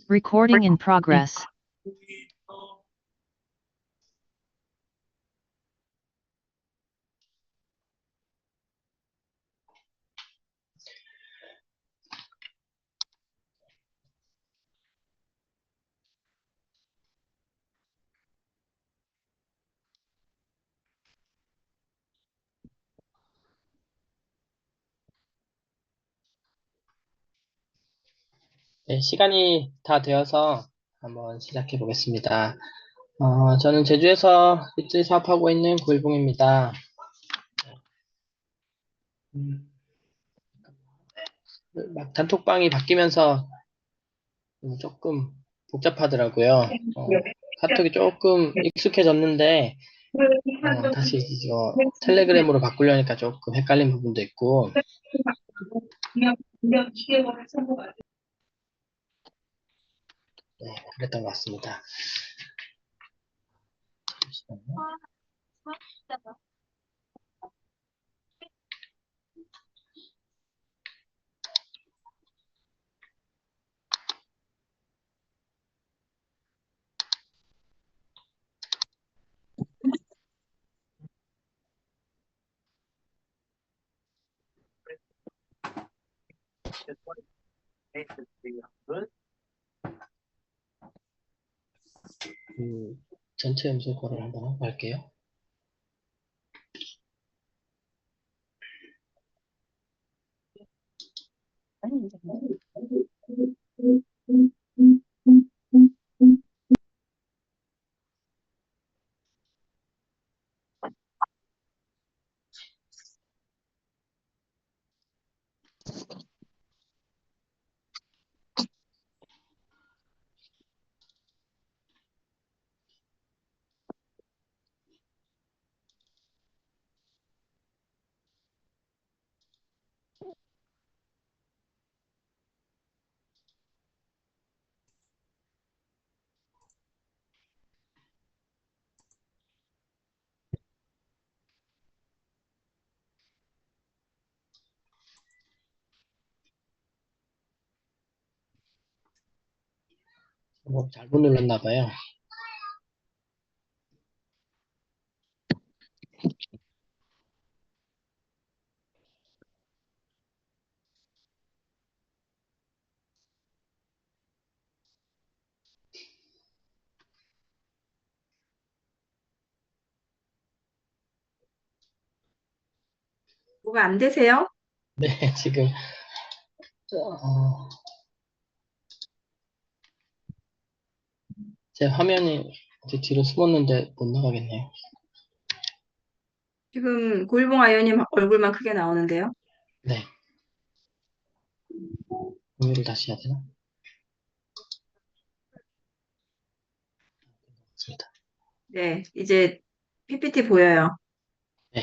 Recording in progress. 네, 시간이 다 되어서 한번 시작해 보겠습니다. 저는 제주에서 리트리 사업하고 있는 고일봉입니다. 막 단톡방이 바뀌면서 조금 복잡하더라고요. 카톡이 조금 익숙해졌는데, 다시 이거 텔레그램으로 바꾸려니까 조금 헷갈린 부분도 있고, 네, 그랬던 것 같습니다. 잠시만요. 전체 음소거를 한번 하고 갈게요. 잘못 눌렀나 봐요. 뭐가 안 되세요? 네, 지금 어, 제 화면이 이제 뒤로 숨었는데 못 나가겠네요. 지금 고일봉 아이언님 얼굴만 크게 나오는데요. 네, 공유를 다시 해야 되나? 맞습니다. 네, 이제 PPT 보여요. 네,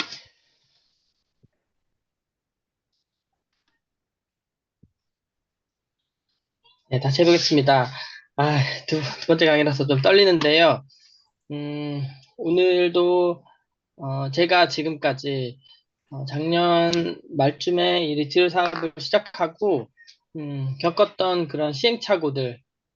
네, 다시 해보겠습니다. 두 번째 강의라서 좀 떨리는데요. 오늘도 제가 지금까지 작년 말쯤에 이 리트를 사업을 시작하고 겪었던 그런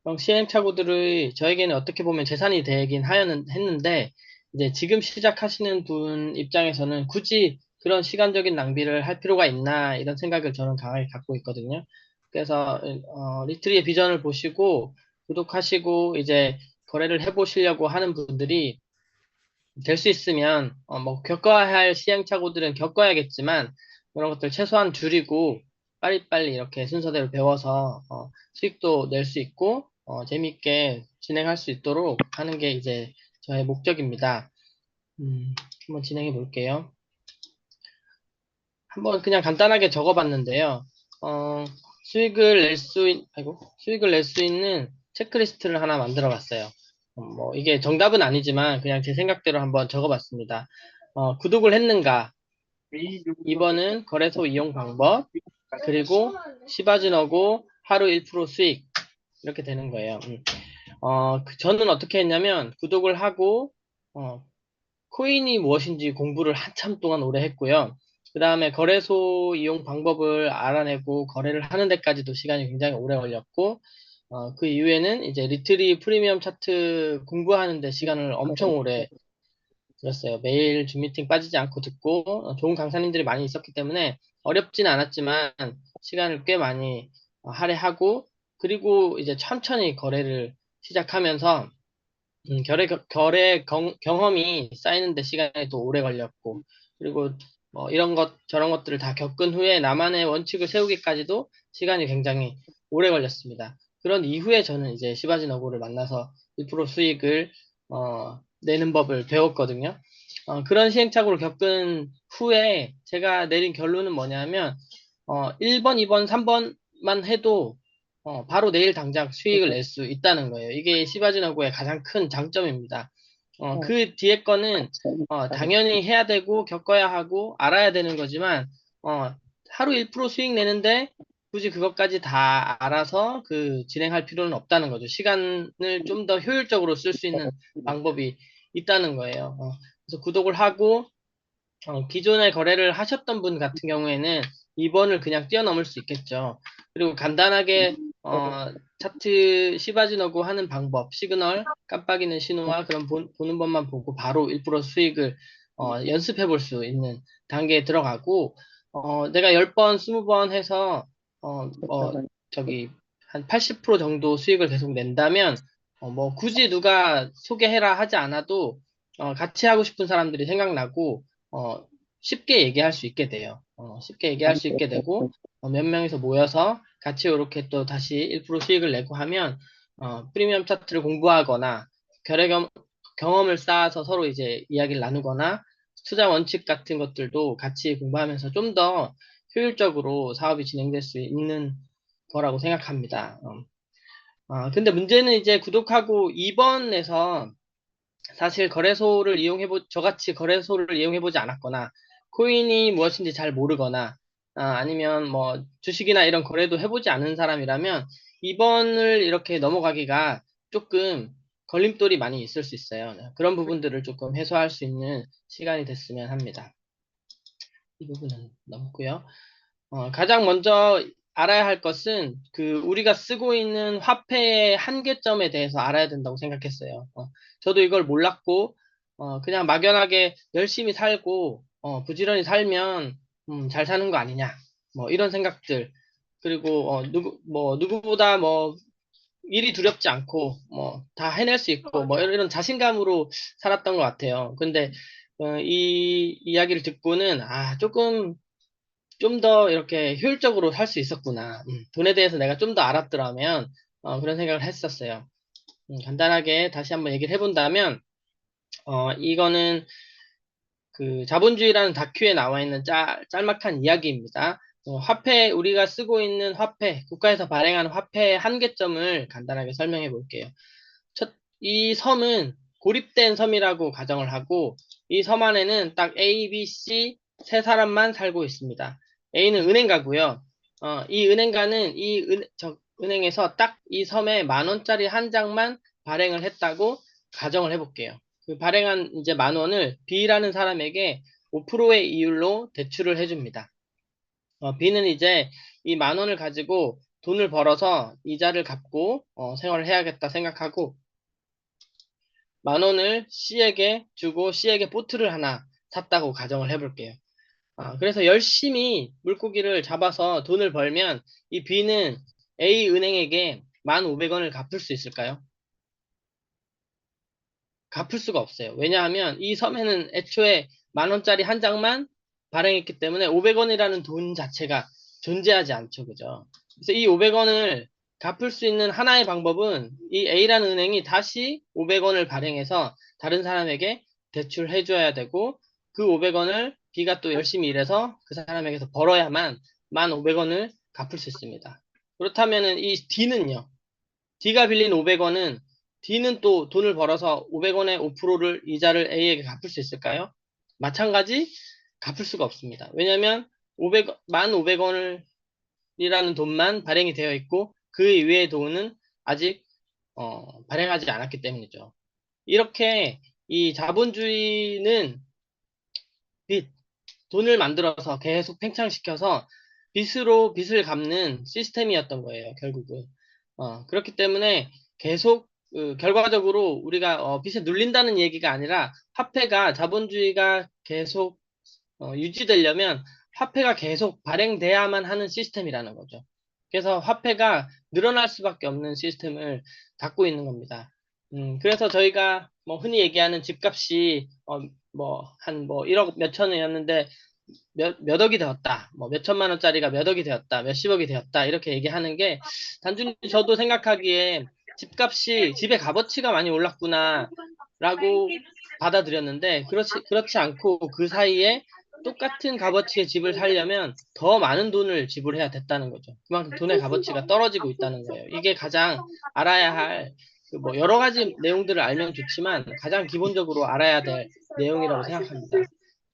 그런 시행착오들의 저에게는 어떻게 보면 재산이 되긴 했는데 이제 지금 시작하시는 분 입장에서는 굳이 그런 시간적인 낭비를 할 필요가 있나 이런 생각을 저는 강하게 갖고 있거든요. 그래서 리트리의 비전을 보시고 구독하시고 이제 거래를 해보시려고 하는 분들이 될 수 있으면 뭐 겪어야 할 시행착오들은 겪어야겠지만 그런 것들 최소한 줄이고 빨리빨리 이렇게 순서대로 배워서 수익도 낼 수 있고 재밌게 진행할 수 있도록 하는 게 이제 저의 목적입니다. 한번 진행해 볼게요. 한번 그냥 간단하게 적어봤는데요. 어, 수익을 낼 수 있는 체크리스트를 하나 만들어 봤어요. 뭐, 이게 정답은 아니지만 그냥 제 생각대로 한번 적어봤습니다. 구독을 했는가? 2번은 거래소 이용 방법, 그리고 시바지너고 하루 1% 수익. 이렇게 되는 거예요. 저는 어떻게 했냐면, 구독을 하고, 어, 코인이 무엇인지 공부를 한참 동안 오래 했고요. 그 다음에 거래소 이용 방법을 알아내고 거래를 하는 데까지도 시간이 굉장히 오래 걸렸고, 그 이후에는 이제 리트리 프리미엄 차트 공부하는데 시간을 엄청 오래 들었어요. 매일 줌 미팅 빠지지 않고 듣고 좋은 강사님들이 많이 있었기 때문에 어렵진 않았지만 시간을 꽤 많이 할애하고 그리고 이제 천천히 거래를 시작하면서 경험이 쌓이는데 시간이 또 오래 걸렸고, 그리고 뭐 이런 것, 저런 것들을 다 겪은 후에 나만의 원칙을 세우기까지도 시간이 굉장히 오래 걸렸습니다. 그런 이후에 저는 이제 시바지 너구를 만나서 1% 수익을, 내는 법을 배웠거든요. 그런 시행착오를 겪은 후에 제가 내린 결론은 뭐냐면, 1번, 2번, 3번만 해도 바로 내일 당장 수익을 낼 수 있다는 거예요. 이게 시바지너구의 가장 큰 장점입니다. 그 뒤에 거는 당연히 해야 되고 겪어야 하고 알아야 되는 거지만 어, 하루 1% 수익 내는데 굳이 그것까지 다 알아서 진행할 필요는 없다는 거죠. 시간을 좀 더 효율적으로 쓸 수 있는 방법이 있다는 거예요. 그래서 구독을 하고 기존에 거래를 하셨던 분 같은 경우에는 2번을 그냥 뛰어넘을 수 있겠죠. 그리고 간단하게 차트 시바지너고 하는 방법, 시그널, 깜빡이는 신호와 그런 보는 것만 보고 바로 1% 수익을 연습해 볼 수 있는 단계에 들어가고 내가 10번, 20번 해서 저기 한 80% 정도 수익을 계속 낸다면 뭐 굳이 누가 소개해라 하지 않아도 같이 하고 싶은 사람들이 생각나고 어, 쉽게 얘기할 수 있게 돼요. 쉽게 얘기할 수 있게 되고, 몇 명이서 모여서 같이 이렇게 또 다시 1% 수익을 내고 하면, 프리미엄 차트를 공부하거나, 경험을 쌓아서 서로 이제 이야기를 나누거나, 투자 원칙 같은 것들도 같이 공부하면서 좀 더 효율적으로 사업이 진행될 수 있는 거라고 생각합니다. 근데 문제는 이제 구독하고 2번에서 사실 저같이 거래소를 이용해보지 않았거나, 코인이 무엇인지 잘 모르거나, 아니면 뭐, 주식이나 이런 거래도 해보지 않은 사람이라면, 2번을 이렇게 넘어가기가 조금 걸림돌이 많이 있을 수 있어요. 그런 부분들을 조금 해소할 수 있는 시간이 됐으면 합니다. 이 부분은 넘고요. 가장 먼저 알아야 할 것은 우리가 쓰고 있는 화폐의 한계점에 대해서 알아야 된다고 생각했어요. 저도 이걸 몰랐고, 그냥 막연하게 열심히 살고, 부지런히 살면, 잘 사는 거 아니냐. 뭐, 이런 생각들. 그리고, 누구보다 뭐, 일이 두렵지 않고, 뭐, 다 해낼 수 있고, 뭐, 이런 자신감으로 살았던 것 같아요. 근데, 이 이야기를 듣고는, 조금 좀 더 이렇게 효율적으로 살 수 있었구나. 돈에 대해서 내가 좀 더 알았더라면, 그런 생각을 했었어요. 간단하게 다시 한번 얘기를 해본다면, 이거는 자본주의라는 다큐에 나와 있는 짤막한 이야기입니다. 우리가 쓰고 있는 화폐, 국가에서 발행하는 화폐의 한계점을 간단하게 설명해 볼게요. 이 섬은 고립된 섬이라고 가정을 하고, 이 섬 안에는 딱 A, B, C 세 사람만 살고 있습니다. A는 은행가고요. 이 은행가는 은행에서 딱 이 섬에 10,000원짜리 한 장만 발행을 했다고 가정을 해볼게요. 그 발행한 이제 10,000원을 B라는 사람에게 5%의 이율로 대출을 해줍니다. B는 이제 이 10,000원을 가지고 돈을 벌어서 이자를 갚고 생활을 해야겠다 생각하고 10,000원을 C에게 주고 C에게 보트를 하나 샀다고 가정을 해볼게요. 그래서 열심히 물고기를 잡아서 돈을 벌면 이 B는 A 은행에게 1,500원을 갚을 수 있을까요? 갚을 수가 없어요. 왜냐하면 이 섬에는 애초에 10,000원짜리 한 장만 발행했기 때문에 500원이라는 돈 자체가 존재하지 않죠. 그죠? 그래서 이 500원을 갚을 수 있는 하나의 방법은 이 A라는 은행이 다시 500원을 발행해서 다른 사람에게 대출해줘야 되고 그 500원을 B가 또 열심히 일해서 그 사람에게서 벌어야만 1,500원을 갚을 수 있습니다. 그렇다면은 이 D는요. D가 빌린 500원은 D는 또 돈을 벌어서 500원의 5%를 이자를 A에게 갚을 수 있을까요? 마찬가지 갚을 수가 없습니다. 왜냐하면 1,500원이라는 돈만 발행이 되어 있고 그 이외의 돈은 아직 발행하지 않았기 때문이죠. 이렇게 이 자본주의는 빚, 돈을 만들어서 계속 팽창시켜서 빚을 갚는 시스템이었던 거예요, 결국은. 그렇기 때문에 계속 결과적으로 우리가 빚에 눌린다는 얘기가 아니라 화폐가 자본주의가 계속 유지되려면 화폐가 계속 발행돼야만 하는 시스템이라는 거죠. 그래서 화폐가 늘어날 수밖에 없는 시스템을 갖고 있는 겁니다. 그래서 저희가 뭐 흔히 얘기하는 집값이 뭐 1억 몇천 원이었는데 몇 억이 되었다. 뭐 몇천만 원짜리가 몇 억이 되었다. 몇십억이 되었다. 이렇게 얘기하는 게 단순히 저도 생각하기에 집값이 집의 값어치가 많이 올랐구나 라고 받아들였는데 그렇지 않고 그 사이에 똑같은 값어치의 집을 살려면 더 많은 돈을 지불해야 됐다는 거죠. 그만큼 돈의 값어치가 떨어지고 있다는 거예요. 이게 가장 알아야 할, 그 뭐 여러 가지 내용들을 알면 좋지만 가장 기본적으로 알아야 될 내용이라고 생각합니다.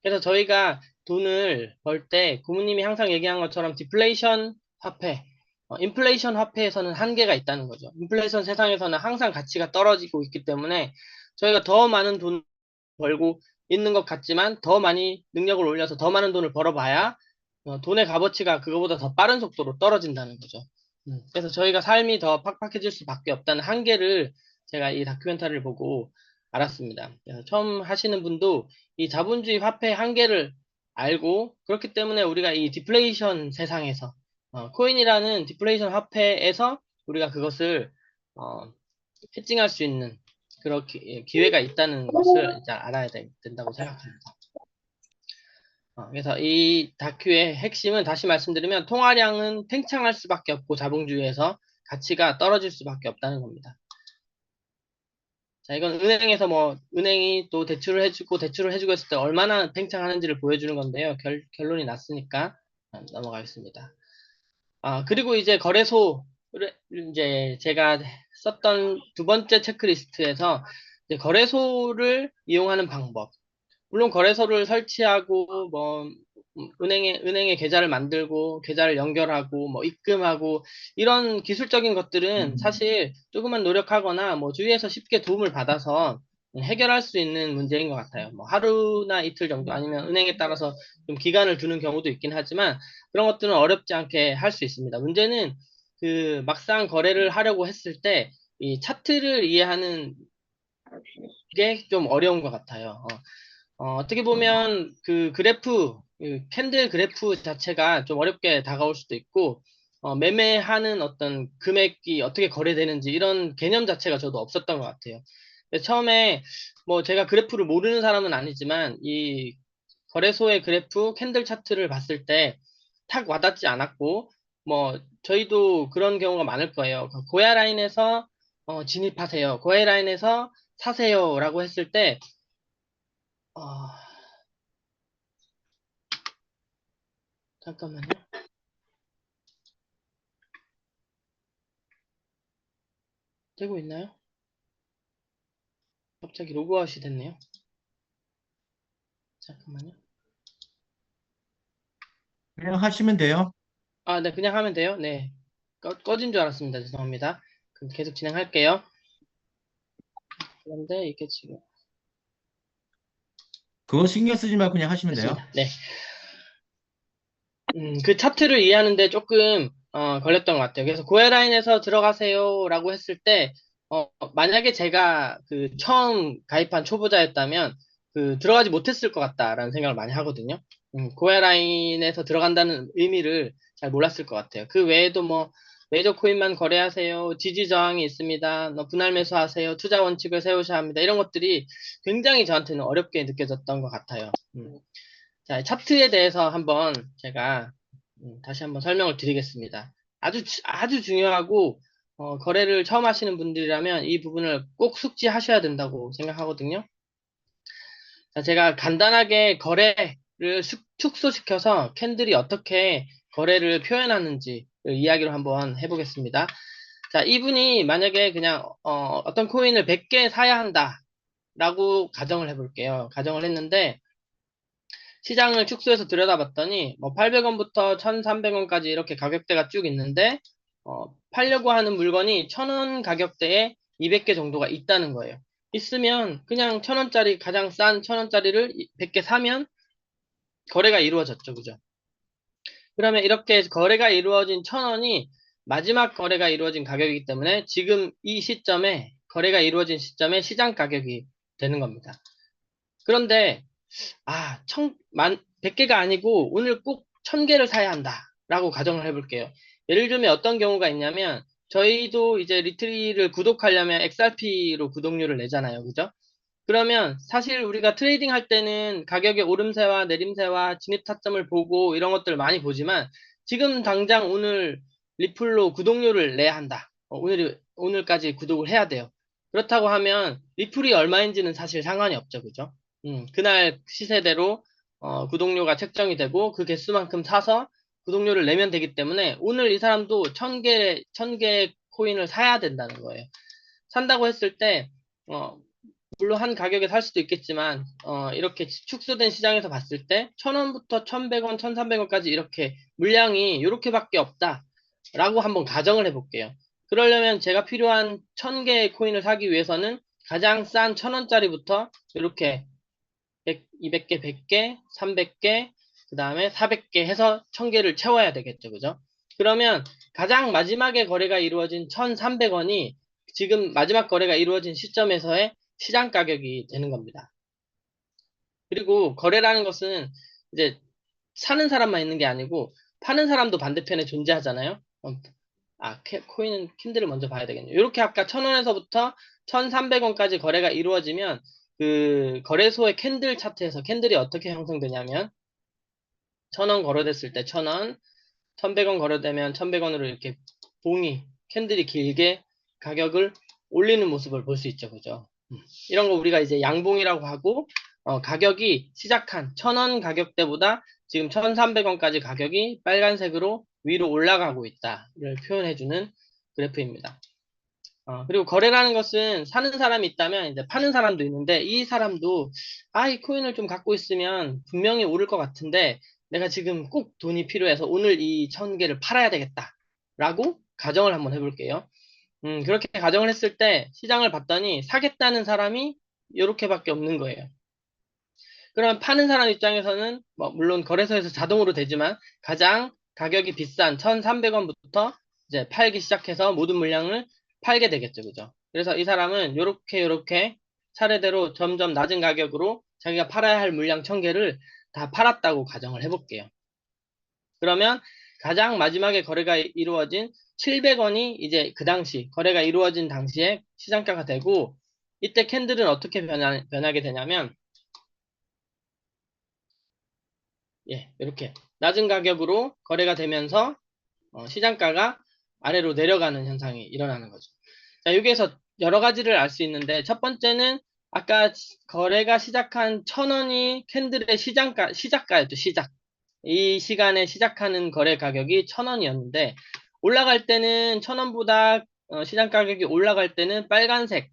그래서 저희가 돈을 벌 때 고모님이 항상 얘기한 것처럼 디플레이션 화폐, 인플레이션 화폐에서는 한계가 있다는 거죠. 인플레이션 세상에서는 항상 가치가 떨어지고 있기 때문에 저희가 더 많은 돈 벌고 있는 것 같지만 더 많이 능력을 올려서 더 많은 돈을 벌어봐야 돈의 값어치가 그거보다 더 빠른 속도로 떨어진다는 거죠. 그래서 저희가 삶이 더 팍팍해질 수밖에 없다는 한계를 제가 이 다큐멘터리를 보고 알았습니다. 그래서 처음 하시는 분도 이 자본주의 화폐의 한계를 알고 그렇기 때문에 우리가 이 디플레이션 세상에서 코인이라는 디플레이션 화폐에서 우리가 그것을 어, 해칭할 수 있는 그런 기회가 있다는 것을 이제 알아야 된다고 생각합니다. 그래서 이 다큐의 핵심은 다시 말씀드리면 통화량은 팽창할 수밖에 없고 자본주의에서 가치가 떨어질 수밖에 없다는 겁니다. 자, 이건 은행에서 은행이 또 대출을 해주고 했을 때 얼마나 팽창하는지를 보여주는 건데요. 결론이 났으니까 넘어가겠습니다. 그리고 이제 거래소를 이제 제가 썼던 두 번째 체크리스트에서 이제 거래소를 이용하는 방법. 물론 거래소를 설치하고 은행에 계좌를 만들고 계좌를 연결하고 입금하고 이런 기술적인 것들은 사실 조금만 노력하거나 주위에서 쉽게 도움을 받아서 해결할 수 있는 문제인 것 같아요. 하루나 이틀 정도 아니면 은행에 따라서 좀 기간을 두는 경우도 있긴 하지만 그런 것들은 어렵지 않게 할 수 있습니다. 문제는 그 막상 거래를 하려고 했을 때 이 차트를 이해하는 게 좀 어려운 것 같아요. 어떻게 보면 그 그래프, 그 캔들 그래프 자체가 좀 어렵게 다가올 수도 있고, 매매하는 어떤 금액이 어떻게 거래되는지 이런 개념 자체가 저도 없었던 것 같아요. 근데 처음에 제가 그래프를 모르는 사람은 아니지만 이 거래소의 그래프 캔들 차트를 봤을 때 탁 와닿지 않았고, 저희도 그런 경우가 많을 거예요. 그 고야 라인에서 진입하세요. 고야 라인에서 사세요라고 했을 때, 어, 잠깐만요. 되고 있나요? 갑자기 로그아웃이 됐네요. 잠깐만요. 그냥 하시면 돼요. 네, 그냥 하면 돼요. 네. 꺼진 줄 알았습니다. 죄송합니다. 그럼 계속 진행할게요. 그런데 이게 지금 그거 신경 쓰지 말고 그냥 하시면 돼요. 됐습니다. 네. 그 차트를 이해하는데 조금 걸렸던 것 같아요. 그래서 고에라인에서 들어가세요라고 했을 때 만약에 제가 그 처음 가입한 초보자였다면 그 들어가지 못했을 것 같다라는 생각을 많이 하거든요. 고에라인에서 들어간다는 의미를 잘 몰랐을 것 같아요. 그 외에도 메이저 코인만 거래하세요. 지지 저항이 있습니다. 분할 매수하세요. 투자 원칙을 세우셔야 합니다. 이런 것들이 굉장히 저한테는 어렵게 느껴졌던 것 같아요. 자, 차트에 대해서 한번 제가 다시 한번 설명을 드리겠습니다. 아주 중요하고 거래를 처음 하시는 분들이라면 이 부분을 꼭 숙지하셔야 된다고 생각하거든요. 자, 제가 간단하게 거래를 축소시켜서 캔들이 어떻게 거래를 표현하는지 이야기로 한번 해보겠습니다. 자, 이분이 만약에 그냥 어떤 코인을 100개 사야 한다라고 가정을 해볼게요. 가정을 했는데 시장을 축소해서 들여다봤더니 800원부터 1,300원까지 이렇게 가격대가 쭉 있는데 팔려고 하는 물건이 1,000원 가격대에 200개 정도가 있다는 거예요. 있으면 그냥 1,000원짜리 가장 싼 1,000원짜리를 100개 사면 거래가 이루어졌죠. 그죠? 그러면 이렇게 거래가 이루어진 1,000원이 마지막 거래가 이루어진 가격이기 때문에 지금 이 시점에 거래가 이루어진 시점에 시장 가격이 되는 겁니다. 그런데 100개가 아니고 오늘 꼭 1000개를 사야 한다 라고 가정을 해볼게요. 예를 들면 어떤 경우가 있냐면 저희도 이제 리트리를 구독하려면 XRP로 구독료를 내잖아요. 그죠? 그러면 사실 우리가 트레이딩 할 때는 가격의 오름세와 내림세와 진입 타점을 보고 이런 것들을 많이 보지만 지금 당장 오늘 리플로 구독료를 내야 한다. 오늘까지 구독을 해야 돼요. 그렇다고 하면 리플이 얼마인지는 사실 상관이 없죠. 그죠? 그날 시세대로 구독료가 책정이 되고 그 개수만큼 사서 구독료를 내면 되기 때문에 오늘 이 사람도 1000개 코인을 사야 된다는 거예요. 산다고 했을 때 어, 물론 한 가격에 살 수도 있겠지만 이렇게 축소된 시장에서 봤을 때 1000원부터 1100원, 1300원까지 이렇게 물량이 이렇게밖에 없다라고 한번 가정을 해볼게요. 그러려면 제가 필요한 1000개의 코인을 사기 위해서는 가장 싼 1000원짜리부터 이렇게 100, 200개, 100개, 300개, 그 다음에 400개 해서 1000개를 채워야 되겠죠. 그죠? 그러면 가장 마지막에 거래가 이루어진 1300원이 지금 마지막 거래가 이루어진 시점에서의 시장 가격이 되는 겁니다. 그리고 거래라는 것은 이제 사는 사람만 있는 게 아니고 파는 사람도 반대편에 존재하잖아요. 코인은 캔들을 먼저 봐야 되겠네요. 이렇게 아까 1000원에서부터 1300원까지 거래가 이루어지면 그 거래소의 캔들 차트에서 캔들이 어떻게 형성되냐면 1000원 거래됐을 때 1000원, 1100원 거래되면 1100원으로 이렇게 캔들이 길게 가격을 올리는 모습을 볼 수 있죠. 그죠? 이런 거 우리가 이제 양봉이라고 하고 가격이 시작한 1000원 가격대보다 지금 1300원까지 가격이 빨간색으로 위로 올라가고 있다를 표현해주는 그래프입니다. 그리고 거래라는 것은 사는 사람이 있다면 이제 파는 사람도 있는데 이 사람도 이 코인을 좀 갖고 있으면 분명히 오를 것 같은데 내가 지금 꼭 돈이 필요해서 오늘 이 1000개를 팔아야 되겠다 라고 가정을 한번 해볼게요. 그렇게 가정을 했을 때 시장을 봤더니 사겠다는 사람이 이렇게밖에 없는 거예요. 그러면 파는 사람 입장에서는 물론 거래소에서 자동으로 되지만 가장 가격이 비싼 1300원부터 이제 팔기 시작해서 모든 물량을 팔게 되겠죠. 그죠? 그래서 이 사람은 요렇게 차례대로 점점 낮은 가격으로 자기가 팔아야 할 물량 1000개를 다 팔았다고 가정을 해볼게요. 그러면 가장 마지막에 거래가 이루어진 700원이 이제 그 당시 거래가 이루어진 당시에 시장가가 되고 이때 캔들은 어떻게 변하게 되냐면 이렇게 낮은 가격으로 거래가 되면서 시장가가 아래로 내려가는 현상이 일어나는 거죠. 자, 여기에서 여러 가지를 알 수 있는데 첫 번째는 아까 거래가 시작한 1000원이 캔들의 시작가였죠. 이 시간에 시작하는 거래 가격이 1000원이었는데 올라갈 때는 1000원보다 시장 가격이 올라갈 때는 빨간색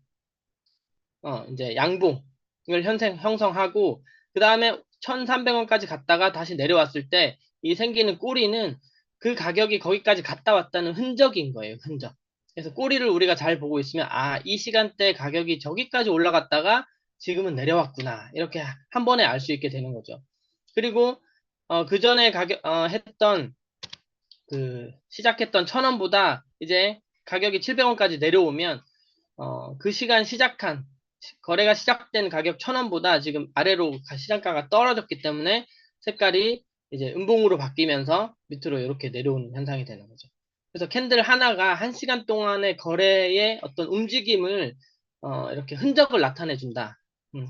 이제 양봉을 형성하고 그 다음에 1300원까지 갔다가 다시 내려왔을 때 이 생기는 꼬리는 그 가격이 거기까지 갔다 왔다는 흔적인 거예요. 흔적. 그래서 꼬리를 우리가 잘 보고 있으면 이 시간대 가격이 저기까지 올라갔다가 지금은 내려왔구나. 이렇게 한 번에 알 수 있게 되는 거죠. 그리고 그 전에 시작했던 1000원보다 이제 가격이 700원까지 내려오면 그 시간 거래가 시작된 가격 1000원보다 지금 아래로 시장가가 떨어졌기 때문에 색깔이 이제 음봉으로 바뀌면서 밑으로 이렇게 내려오는 현상이 되는 거죠. 그래서 캔들 하나가 1시간 동안의 거래의 어떤 움직임을 이렇게 흔적을 나타내 준다.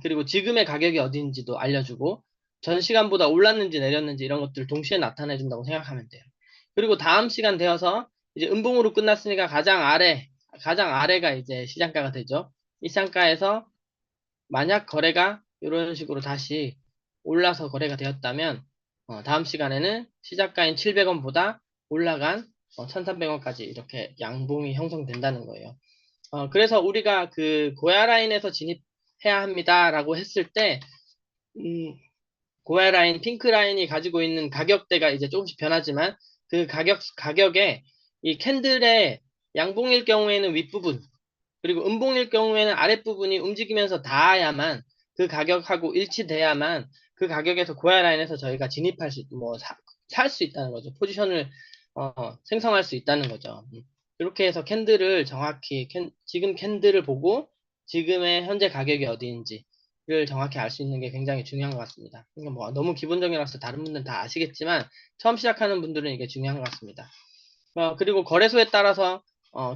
그리고 지금의 가격이 어디인지도 알려주고 전 시간보다 올랐는지 내렸는지 이런 것들을 동시에 나타내 준다고 생각하면 돼요. 그리고 다음 시간 되어서 이제 음봉으로 끝났으니까 가장 아래가 이제 시장가가 되죠. 이 시장가에서 만약 거래가 이런 식으로 다시 올라서 거래가 되었다면 다음 시간에는 시작가인 700원보다 올라간 1300원까지 이렇게 양봉이 형성된다는 거예요. 그래서 우리가 그 고야 라인에서 진입해야 합니다라고 했을 때 고야 라인, 핑크 라인이 가지고 있는 가격대가 이제 조금씩 변하지만 그 가격에 이 캔들의 양봉일 경우에는 윗부분 그리고 음봉일 경우에는 아랫부분이 움직이면서 닿아야만 그 가격하고 일치돼야만 그 가격에서 고야 라인에서 저희가 진입할 살 수 있다는 거죠. 포지션을 생성할 수 있다는 거죠. 이렇게 해서 캔들을 정확히 지금 캔들을 보고 지금의 현재 가격이 어디인지를 정확히 알 수 있는 게 굉장히 중요한 것 같습니다. 그러니까 뭐 너무 기본적이라서 다른 분들은 다 아시겠지만 처음 시작하는 분들은 이게 중요한 것 같습니다. 그리고 거래소에 따라서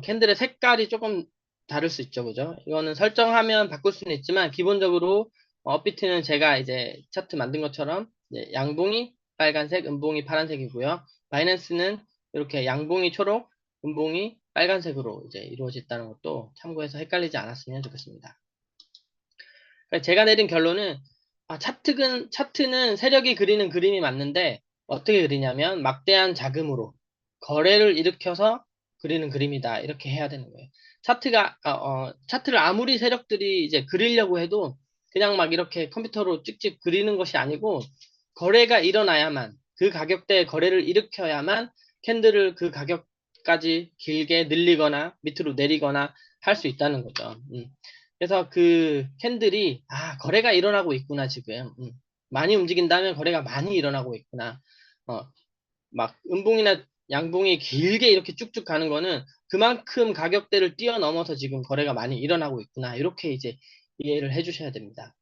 캔들의 색깔이 조금 다를 수 있죠, 그죠? 이거는 설정하면 바꿀 수는 있지만 기본적으로 업비트는 제가 이제 차트 만든 것처럼 이제 양봉이 빨간색, 음봉이 파란색이고요. 바이낸스는 이렇게 양봉이 초록, 음봉이 빨간색으로 이제 이루어졌다는 것도 참고해서 헷갈리지 않았으면 좋겠습니다. 그러니까 제가 내린 결론은 차트는 세력이 그리는 그림이 맞는데 어떻게 그리냐면 막대한 자금으로 거래를 일으켜서 그리는 그림이다. 이렇게 해야 되는 거예요. 차트를 아무리 세력들이 이제 그리려고 해도 그냥 막 이렇게 컴퓨터로 찍찍 그리는 것이 아니고 거래가 일어나야만 그 가격대에 거래를 일으켜야만 캔들을 그 가격까지 길게 늘리거나 밑으로 내리거나 할 수 있다는 거죠. 그래서 그 캔들이 거래가 일어나고 있구나 지금. 많이 움직인다면 거래가 많이 일어나고 있구나. 어, 막 음봉이나 양봉이 길게 이렇게 쭉쭉 가는 거는 그만큼 가격대를 뛰어넘어서 지금 거래가 많이 일어나고 있구나. 이렇게 이제 이해를 해주셔야 됩니다.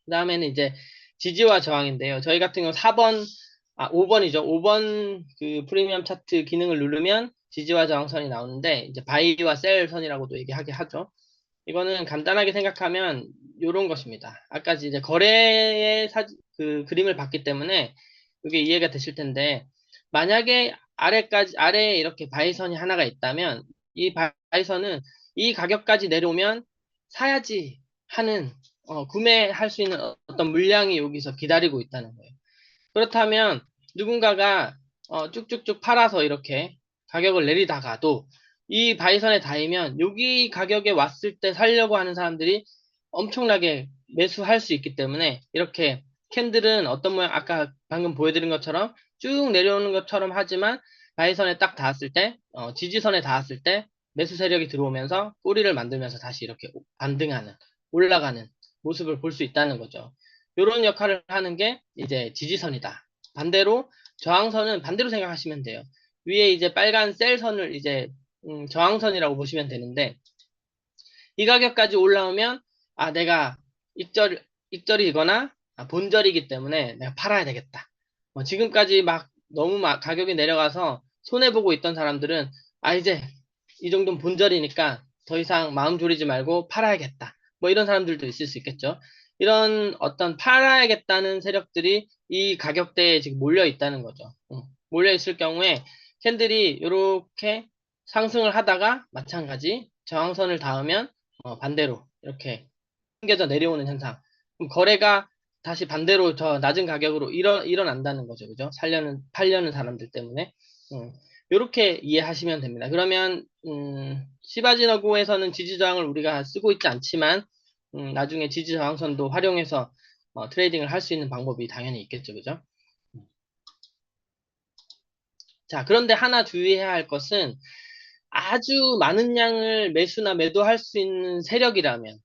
그 다음에는 이제 지지와 저항인데요. 저희 같은 경우 5번이죠. 5번 그 프리미엄 차트 기능을 누르면 지지와 저항선이 나오는데 이제 바이와 셀 선이라고도 얘기하게 하죠. 이거는 간단하게 생각하면 이런 것입니다. 아까 이제 거래의 그 그림을 봤기 때문에 이게 이해가 되실 텐데 만약에 아래에 이렇게 바이선이 하나가 있다면 이 바이선은 이 가격까지 내려오면 사야지 하는 구매할 수 있는 어떤 물량이 여기서 기다리고 있다는 거예요. 그렇다면 누군가가 쭉쭉쭉 팔아서 이렇게 가격을 내리다가도 이 바이선에 닿으면 여기 가격에 왔을 때 살려고 하는 사람들이 엄청나게 매수할 수 있기 때문에 이렇게 캔들은 어떤 모양 아까 방금 보여드린 것처럼 쭉 내려오는 것처럼 하지만 바이선에 딱 닿았을 때 지지선에 닿았을 때 매수 세력이 들어오면서 꼬리를 만들면서 다시 이렇게 반등하는 올라가는 모습을 볼 수 있다는 거죠. 이런 역할을 하는 게 이제 지지선이다. 반대로 저항선은 반대로 생각하시면 돼요. 위에 이제 빨간 셀선을 이제 저항선이라고 보시면 되는데 이 가격까지 올라오면 내가 익절이거나 본절이기 때문에 내가 팔아야 되겠다. 지금까지 막 너무 가격이 내려가서 손해보고 있던 사람들은 이제 이 정도는 본절이니까 더 이상 마음 졸이지 말고 팔아야겠다. 뭐 이런 사람들도 있을 수 있겠죠. 이런 어떤 팔아야겠다는 세력들이 이 가격대에 지금 몰려 있다는 거죠. 몰려 있을 경우에 캔들이 이렇게 상승을 하다가 마찬가지 저항선을 닿으면 반대로 이렇게 숨겨져 내려오는 현상. 그럼 거래가 다시 반대로 저 낮은 가격으로 일어난다는 거죠. 그죠? 팔려는 사람들 때문에. 이렇게 이해하시면 됩니다. 그러면, 시바지너고에서는 지지저항을 우리가 쓰고 있지 않지만, 나중에 지지저항선도 활용해서 트레이딩을 할 수 있는 방법이 당연히 있겠죠. 그죠? 자, 그런데 하나 주의해야 할 것은 아주 많은 양을 매수나 매도할 수 있는 세력이라면,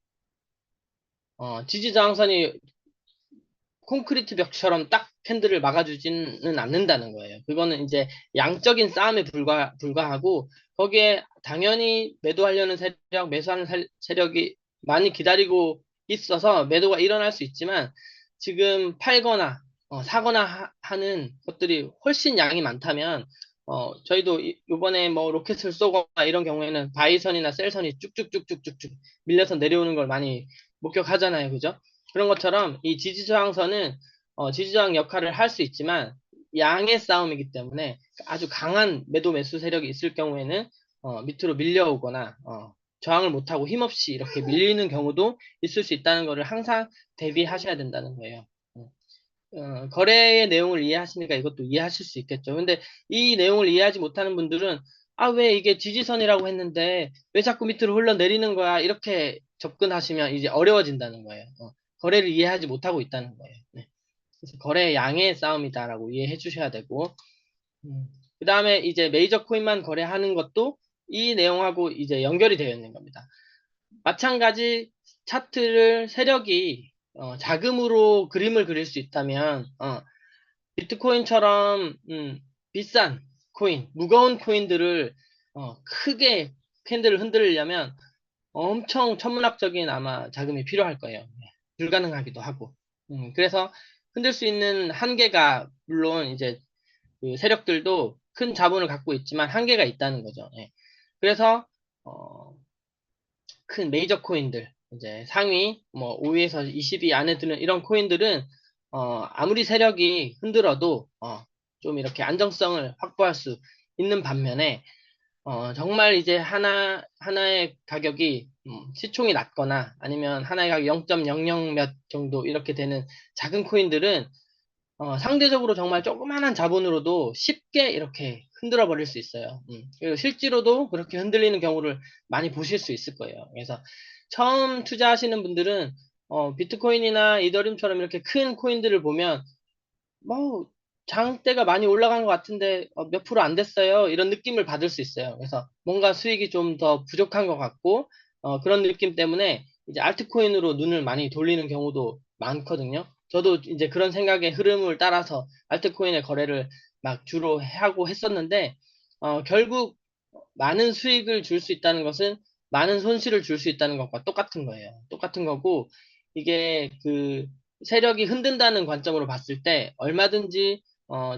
지지저항선이 콘크리트 벽처럼 딱 캔들을 막아주지는 않는다는 거예요. 그거는 이제 양적인 싸움에 불과하고 거기에 당연히 매도하려는 세력, 매수하는 세력이 많이 기다리고 있어서 매도가 일어날 수 있지만 지금 팔거나 사거나 하는 것들이 훨씬 양이 많다면 저희도 이번에 뭐 로켓을 쏘거나 이런 경우에는 바이선이나 셀선이 쭉쭉쭉쭉쭉쭉 밀려서 내려오는 걸 많이 목격하잖아요. 그죠? 그런 것처럼 이 지지저항선은 지지저항 역할을 할 수 있지만 양의 싸움이기 때문에 아주 강한 매도 매수 세력이 있을 경우에는 밑으로 밀려오거나 저항을 못하고 힘없이 이렇게 밀리는 경우도 있을 수 있다는 것을 항상 대비하셔야 된다는 거예요. 거래의 내용을 이해하시니까 이것도 이해하실 수 있겠죠. 근데 이 내용을 이해하지 못하는 분들은 왜 이게 지지선이라고 했는데 왜 자꾸 밑으로 흘러내리는 거야? 이렇게 접근하시면 이제 어려워진다는 거예요. 거래를 이해하지 못하고 있다는 거예요. 네. 그래서 거래의 양의 싸움이다라고 이해해 주셔야 되고, 그 다음에 이제 메이저 코인만 거래하는 것도 이 내용하고 이제 연결이 되어 있는 겁니다. 마찬가지 차트를 세력이 자금으로 그림을 그릴 수 있다면 비트코인처럼 비싼 코인, 무거운 코인들을 크게 캔들을 흔들려면 엄청 천문학적인 아마 자금이 필요할 거예요. 네. 불가능하기도 하고. 그래서 흔들 수 있는 한계가 물론 이제 그 세력들도 큰 자본을 갖고 있지만 한계가 있다는 거죠. 예. 그래서 어, 큰 메이저 코인들, 이제 상위 뭐 5위에서 20위 안에 드는 이런 코인들은 아무리 세력이 흔들어도 좀 이렇게 안정성을 확보할 수 있는 반면에 정말 이제 하나의 가격이 시총이 낮거나 아니면 하나의 가격 0.00 몇 정도 이렇게 되는 작은 코인들은 상대적으로 정말 조그만한 자본으로도 쉽게 이렇게 흔들어 버릴 수 있어요. 그리고 실제로도 그렇게 흔들리는 경우를 많이 보실 수 있을 거예요. 그래서 처음 투자하시는 분들은 비트코인이나 이더리움처럼 이렇게 큰 코인들을 보면 뭐 장대가 많이 올라간 것 같은데 몇 프로 안 됐어요. 이런 느낌을 받을 수 있어요. 그래서 뭔가 수익이 좀 더 부족한 것 같고 그런 느낌 때문에 이제 알트코인으로 눈을 많이 돌리는 경우도 많거든요. 저도 이제 그런 생각의 흐름을 따라서 알트코인의 거래를 막 주로 하고 했었는데 결국 많은 수익을 줄 수 있다는 것은 많은 손실을 줄 수 있다는 것과 똑같은 거예요. 똑같은 거고 이게 그 세력이 흔든다는 관점으로 봤을 때 얼마든지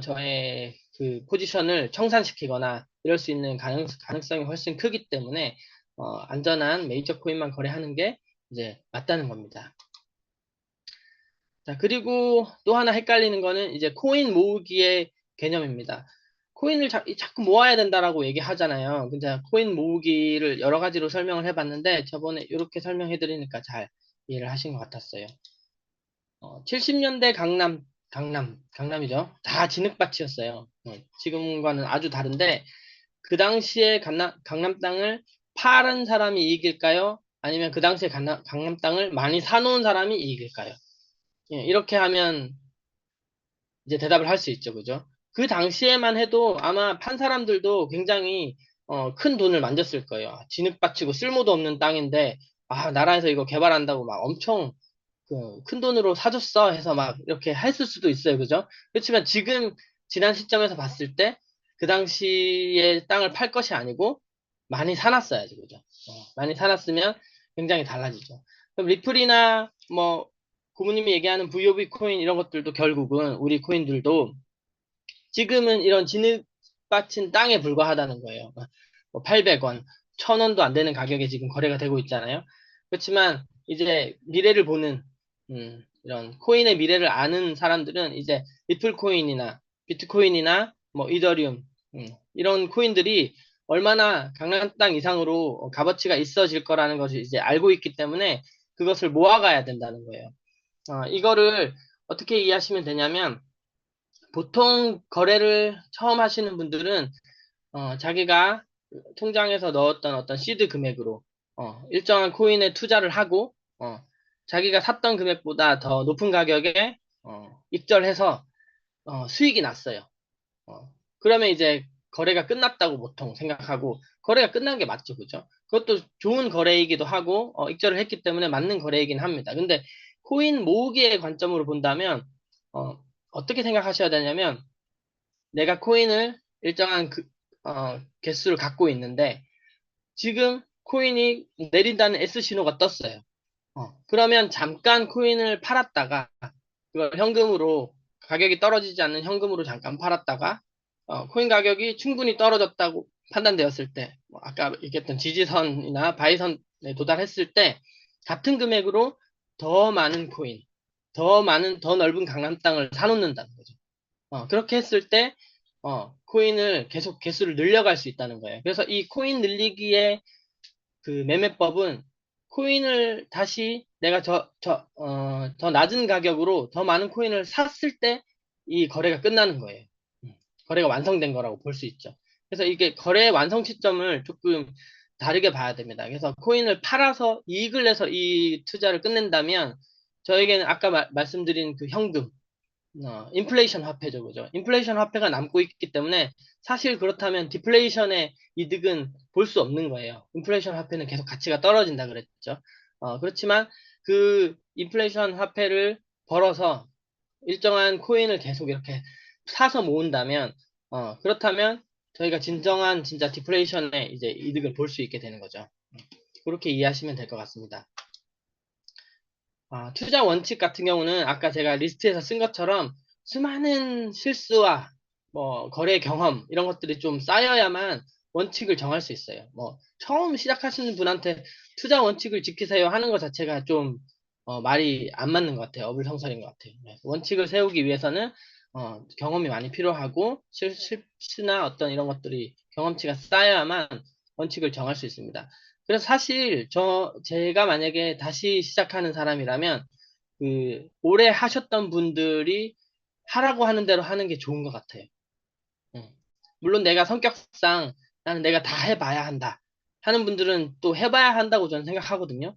저의 그 포지션을 청산시키거나 이럴 수 있는 가능성이 훨씬 크기 때문에 안전한 메이저 코인만 거래하는 게 이제 맞다는 겁니다. 자, 그리고 또 하나 헷갈리는 거는 이제 코인 모으기의 개념입니다. 코인을 자꾸 모아야 된다라고 얘기하잖아요. 근데 코인 모으기를 여러 가지로 설명을 해봤는데 저번에 이렇게 설명해 드리니까 잘 이해를 하신 것 같았어요. 70년대 강남이죠. 다 진흙밭이었어요. 지금과는 아주 다른데, 그 당시에 강남 땅을 파는 사람이 이익일까요? 아니면 그 당시에 강남 땅을 많이 사놓은 사람이 이익일까요? 예, 이렇게 하면 이제 대답을 할 수 있죠. 그죠? 그 당시에만 해도 아마 판 사람들도 굉장히 큰 돈을 만졌을 거예요. 진흙밭이고 쓸모도 없는 땅인데, 아, 나라에서 이거 개발한다고 막 엄청 큰 돈으로 사줬어 해서 막 이렇게 했을 수도 있어요. 그죠? 그렇지만 지금 지난 시점에서 봤을 때 그 당시에 땅을 팔 것이 아니고 많이 사놨어야지. 그죠? 많이 사놨으면 굉장히 달라지죠. 그럼 리플이나 뭐 고모님이 얘기하는 VOB 코인 이런 것들도 결국은 우리 코인들도 지금은 이런 진흙 받친 땅에 불과하다는 거예요. 뭐 800원, 1000원도 안 되는 가격에 지금 거래가 되고 있잖아요. 그렇지만 이제 미래를 보는 이런 코인의 미래를 아는 사람들은 이제 리플 코인이나 비트코인이나 뭐 이더리움 이런 코인들이 얼마나 강한 땅 이상으로 값어치가 있어질 거라는 것을 이제 알고 있기 때문에 그것을 모아가야 된다는 거예요. 이거를 어떻게 이해하시면 되냐면 보통 거래를 처음 하시는 분들은 자기가 통장에서 넣었던 어떤 시드 금액으로 일정한 코인에 투자를 하고 자기가 샀던 금액보다 더 높은 가격에 입절해서 수익이 났어요. 그러면 이제 거래가 끝났다고 보통 생각하고 거래가 끝난 게 맞죠, 그죠? 그것도 좋은 거래이기도 하고 입절을 했기 때문에 맞는 거래이긴 합니다. 근데 코인 모으기의 관점으로 본다면 어떻게 생각하셔야 되냐면 내가 코인을 일정한 개수를 갖고 있는데 지금 코인이 내린다는 S 신호가 떴어요. 그러면 잠깐 코인을 팔았다가 그걸 현금으로 가격이 떨어지지 않는 현금으로 잠깐 팔았다가 코인 가격이 충분히 떨어졌다고 판단되었을 때, 뭐 아까 얘기했던 지지선이나 바이선에 도달했을 때 같은 금액으로 더 많은 코인, 더 넓은 강남 땅을 사놓는다는 거죠. 그렇게 했을 때 코인을 계속 개수를 늘려갈 수 있다는 거예요. 그래서 이 코인 늘리기의 그 매매법은 코인을 다시 내가 더 낮은 가격으로 더 많은 코인을 샀을 때 이 거래가 끝나는 거예요. 거래가 완성된 거라고 볼 수 있죠. 그래서 이게 거래의 완성 시점을 조금 다르게 봐야 됩니다. 그래서 코인을 팔아서 이익을 내서 이 투자를 끝낸다면 저에게는 아까 말씀드린 그 현금, 인플레이션 화폐죠, 그죠? 인플레이션 화폐가 남고 있기 때문에 사실 그렇다면 디플레이션의 이득은 볼 수 없는 거예요. 인플레이션 화폐는 계속 가치가 떨어진다 그랬죠. 그렇지만 그 인플레이션 화폐를 벌어서 일정한 코인을 계속 이렇게 사서 모은다면 그렇다면 저희가 진정한 진짜 디플레이션의 이제 이득을 볼 수 있게 되는 거죠. 그렇게 이해하시면 될 것 같습니다. 투자 원칙 같은 경우는 아까 제가 리스트에서 쓴 것처럼 수많은 실수와 뭐 거래 경험 이런 것들이 좀 쌓여야만 원칙을 정할 수 있어요. 뭐 처음 시작하시는 분한테 투자 원칙을 지키세요 하는 것 자체가 좀 말이 안 맞는 것 같아요. 어불성설인 것 같아요. 원칙을 세우기 위해서는 경험이 많이 필요하고 실수나 어떤 이런 것들이 경험치가 쌓여야만 원칙을 정할 수 있습니다. 그래서 사실 제가 만약에 다시 시작하는 사람이라면 오래 하셨던 분들이 하라고 하는 대로 하는 게 좋은 것 같아요. 음. 물론 내가 성격상 나는 내가 다 해봐야 한다 하는 분들은 또 해봐야 한다고 저는 생각하거든요.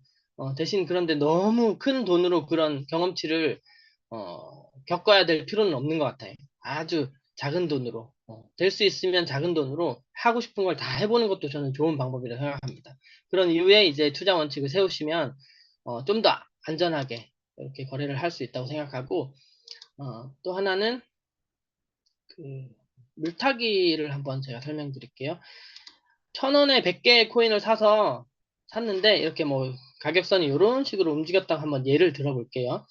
대신 그런데 너무 큰 돈으로 그런 경험치를 겪어야 될 필요는 없는 것 같아요. 아주 작은 돈으로 될 수 있으면 작은 돈으로 하고 싶은 걸 다 해보는 것도 저는 좋은 방법이라고 생각합니다. 그런 이후에 이제 투자 원칙을 세우시면 좀 더 안전하게 이렇게 거래를 할 수 있다고 생각하고 또 하나는 그 물타기를 한번 제가 설명드릴게요. 1,000원에 100개의 코인을 샀는데 이렇게 뭐 가격선이 이런 식으로 움직였다고 한번 예를 들어볼게요.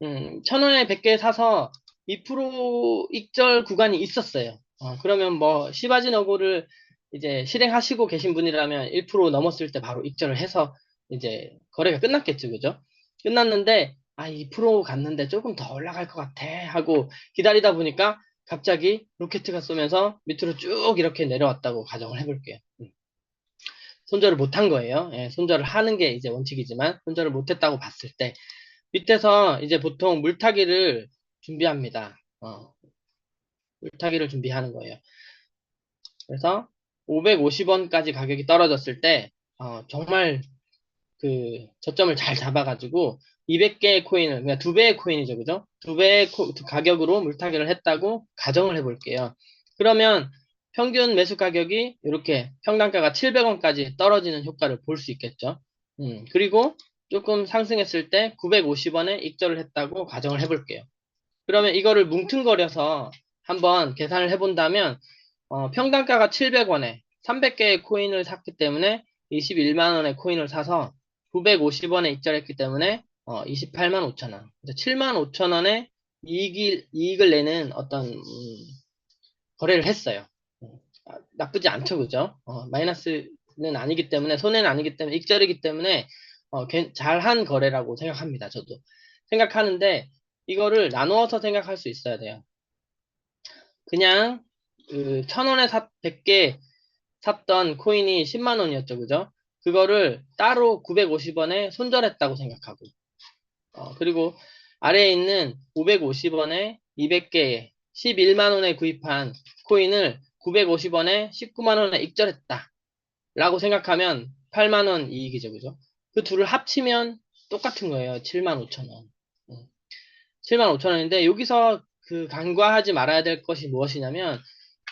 1,000원에 100개 사서 2% 익절 구간이 있었어요. 그러면 뭐 시바지너고를 이제 실행하시고 계신 분이라면 1% 넘었을 때 바로 익절을 해서 이제 거래가 끝났겠죠, 그죠? 끝났는데 2% 갔는데 조금 더 올라갈 것 같아 하고 기다리다 보니까 갑자기 로켓트가 쏘면서 밑으로 쭉 이렇게 내려왔다고 가정을 해볼게요. 손절을 못한 거예요. 예, 손절을 하는 게 이제 원칙이지만 손절을 못했다고 봤을 때 밑에서 이제 보통 물타기를 준비합니다. 물타기를 준비하는 거예요. 그래서 550원까지 가격이 떨어졌을 때 정말 그 저점을 잘 잡아가지고 200개의 코인을 그러니까 2배의 코인이죠, 그죠? 2배의 가격으로 물타기를 했다고 가정을 해볼게요. 그러면 평균 매수 가격이 이렇게 평단가가 700원까지 떨어지는 효과를 볼 수 있겠죠. 그리고 조금 상승했을 때 950원에 익절을 했다고 가정을 해볼게요. 그러면 이거를 뭉뚱거려서 한번 계산을 해본다면 평단가가 700원에 300개의 코인을 샀기 때문에 21만 원의 코인을 사서 950원에 익절했기 때문에 28만 5천 원. 7만 5천 원의 이익을 내는 어떤 거래를 했어요. 나쁘지 않죠, 그죠? 마이너스는 아니기 때문에 손해는 아니기 때문에 익절이기 때문에 잘한 거래라고 생각합니다. 저도 생각하는데 이거를 나누어서 생각할 수 있어야 돼요. 그냥 1,000원에 100개 샀던 코인이 10만 원이었죠, 그죠? 그거를 따로 950원에 손절했다고 생각하고 그리고 아래에 있는 550원에 200개에 11만 원에 구입한 코인을 950원에 19만 원에 익절했다 라고 생각하면 8만 원 이익이죠, 그죠? 그 둘을 합치면 똑같은 거예요. 7만 5천 원. 7만 5천 원인데 여기서 간과하지 말아야 될 것이 무엇이냐면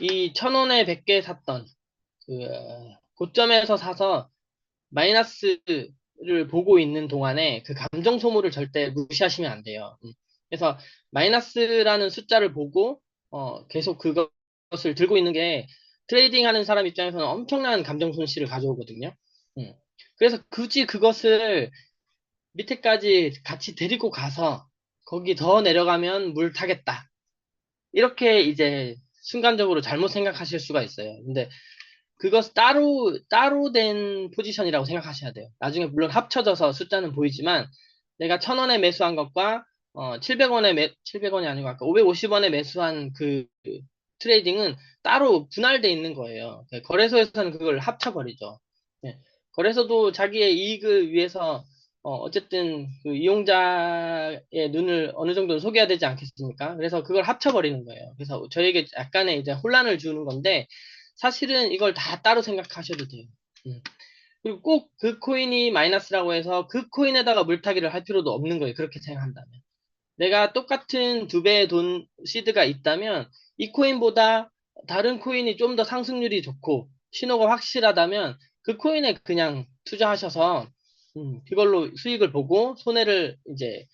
이 1,000원에 100개 샀던 그 고점에서 사서 마이너스를 보고 있는 동안에 그 감정 소모를 절대 무시하시면 안 돼요. 그래서 마이너스라는 숫자를 보고 계속 그것을 들고 있는 게 트레이딩 하는 사람 입장에서는 엄청난 감정 손실을 가져오거든요. 그래서 굳이 그것을 밑에까지 같이 데리고 가서 거기 더 내려가면 물 타겠다. 이렇게 이제 순간적으로 잘못 생각하실 수가 있어요. 근데 그것 따로 된 포지션이라고 생각하셔야 돼요. 나중에 물론 합쳐져서 숫자는 보이지만 내가 1,000원에 매수한 것과 700원이 아니고 아까 550원에 매수한 그 트레이딩은 따로 분할돼 있는 거예요. 거래소에서는 그걸 합쳐버리죠. 네. 거래소도 자기의 이익을 위해서 어쨌든 그 이용자의 눈을 어느 정도는 속여야 되지 않겠습니까? 그래서 그걸 합쳐버리는 거예요. 그래서 저에게 약간의 이제 혼란을 주는 건데 사실은 이걸 다 따로 생각하셔도 돼요. 그리고 꼭 그 코인이 마이너스라고 해서 그 코인에다가 물타기를 할 필요도 없는 거예요. 그렇게 생각한다면. 내가 똑같은 2배의 돈 시드가 있다면 이 코인보다 다른 코인이 좀 더 상승률이 좋고 신호가 확실하다면 그 코인에 그냥 투자하셔서 그걸로 수익을 보고 손해를 이제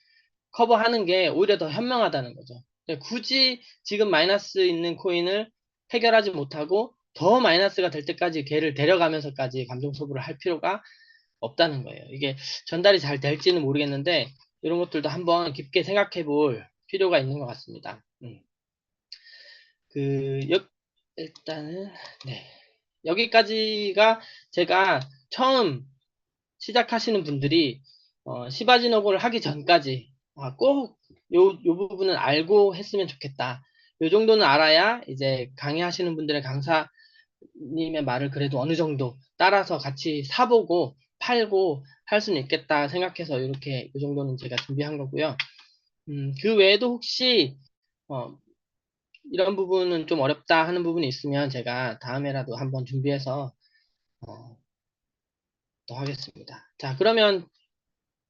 커버하는 게 오히려 더 현명하다는 거죠. 굳이 지금 마이너스 있는 코인을 해결하지 못하고 더 마이너스가 될 때까지 걔를 데려가면서까지 감정 소비를 할 필요가 없다는 거예요. 이게 전달이 잘 될지는 모르겠는데 이런 것들도 한번 깊게 생각해 볼 필요가 있는 것 같습니다. 그, 일단은, 네. 여기까지가 제가 처음 시작하시는 분들이, 시바지노고를 하기 전까지, 꼭 요 부분은 알고 했으면 좋겠다. 요 정도는 알아야 이제 강의하시는 분들의 강사님의 말을 그래도 어느 정도 따라서 같이 사보고 팔고 할 수는 있겠다 생각해서 이렇게 요 정도는 제가 준비한 거고요. 그 외에도 혹시, 어, 이런 부분은 좀 어렵다 하는 부분이 있으면 제가 다음에라도 한번 준비해서 어, 더 하겠습니다. 자, 그러면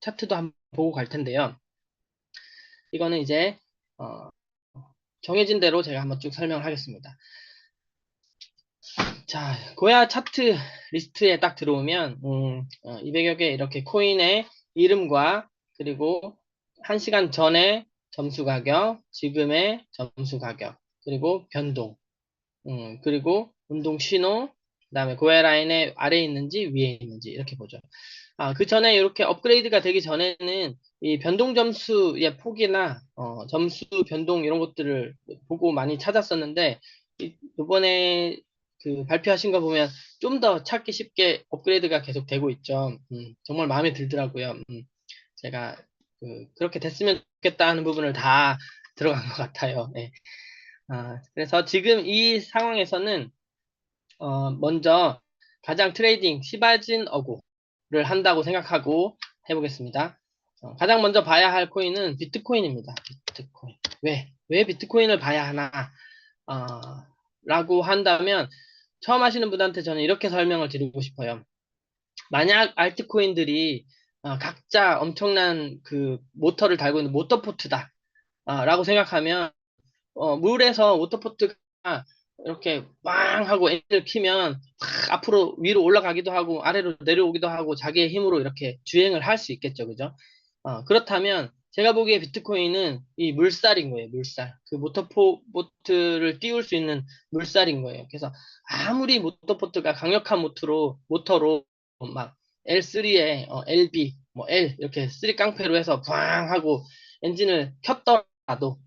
차트도 한번 보고 갈 텐데요. 이거는 이제 어, 정해진 대로 제가 한번 쭉 설명을 하겠습니다. 자, 고야 차트 리스트에 딱 들어오면 200여 개 이렇게 코인의 이름과 그리고 1시간 전에 점수 가격, 지금의 점수 가격, 그리고 변동, 그리고 운동 신호, 그다음에 고야 라인의 아래에 있는지 위에 있는지 이렇게 보죠. 그 전에 이렇게 업그레이드가 되기 전에는 이 변동 점수의 폭이나 점수 변동 이런 것들을 보고 많이 찾았었는데 이번에 그 발표하신 거 보면 좀 더 찾기 쉽게 업그레이드가 계속 되고 있죠. 정말 마음에 들더라고요. 제가 그렇게 됐으면 좋겠다 하는 부분을 다 들어간 것 같아요. 네. 그래서 지금 이 상황에서는 먼저 가장 트레이딩 시바진 어고를 한다고 생각하고 해보겠습니다. 가장 먼저 봐야 할 코인은 비트코인입니다. 비트코인. 왜 비트코인을 봐야 하나? 라고 한다면 처음 하시는 분한테 저는 이렇게 설명을 드리고 싶어요. 만약 알트코인들이 각자 엄청난 그 모터를 달고 있는 모터포트다. 라고 생각하면 물에서 워터포트가 이렇게 빵 하고 엔진을 키면 확 앞으로 위로 올라가기도 하고 아래로 내려오기도 하고 자기의 힘으로 이렇게 주행을 할 수 있겠죠, 그죠? 그렇다면 제가 보기에 비트코인은 이 물살인 거예요, 물살. 그 모터보트를 띄울 수 있는 물살인 거예요. 그래서 아무리 모터보트가 강력한 모터로 막 L3에 LB, 뭐 L 이렇게 3 깡패로 해서 팡 하고 엔진을 켰더라도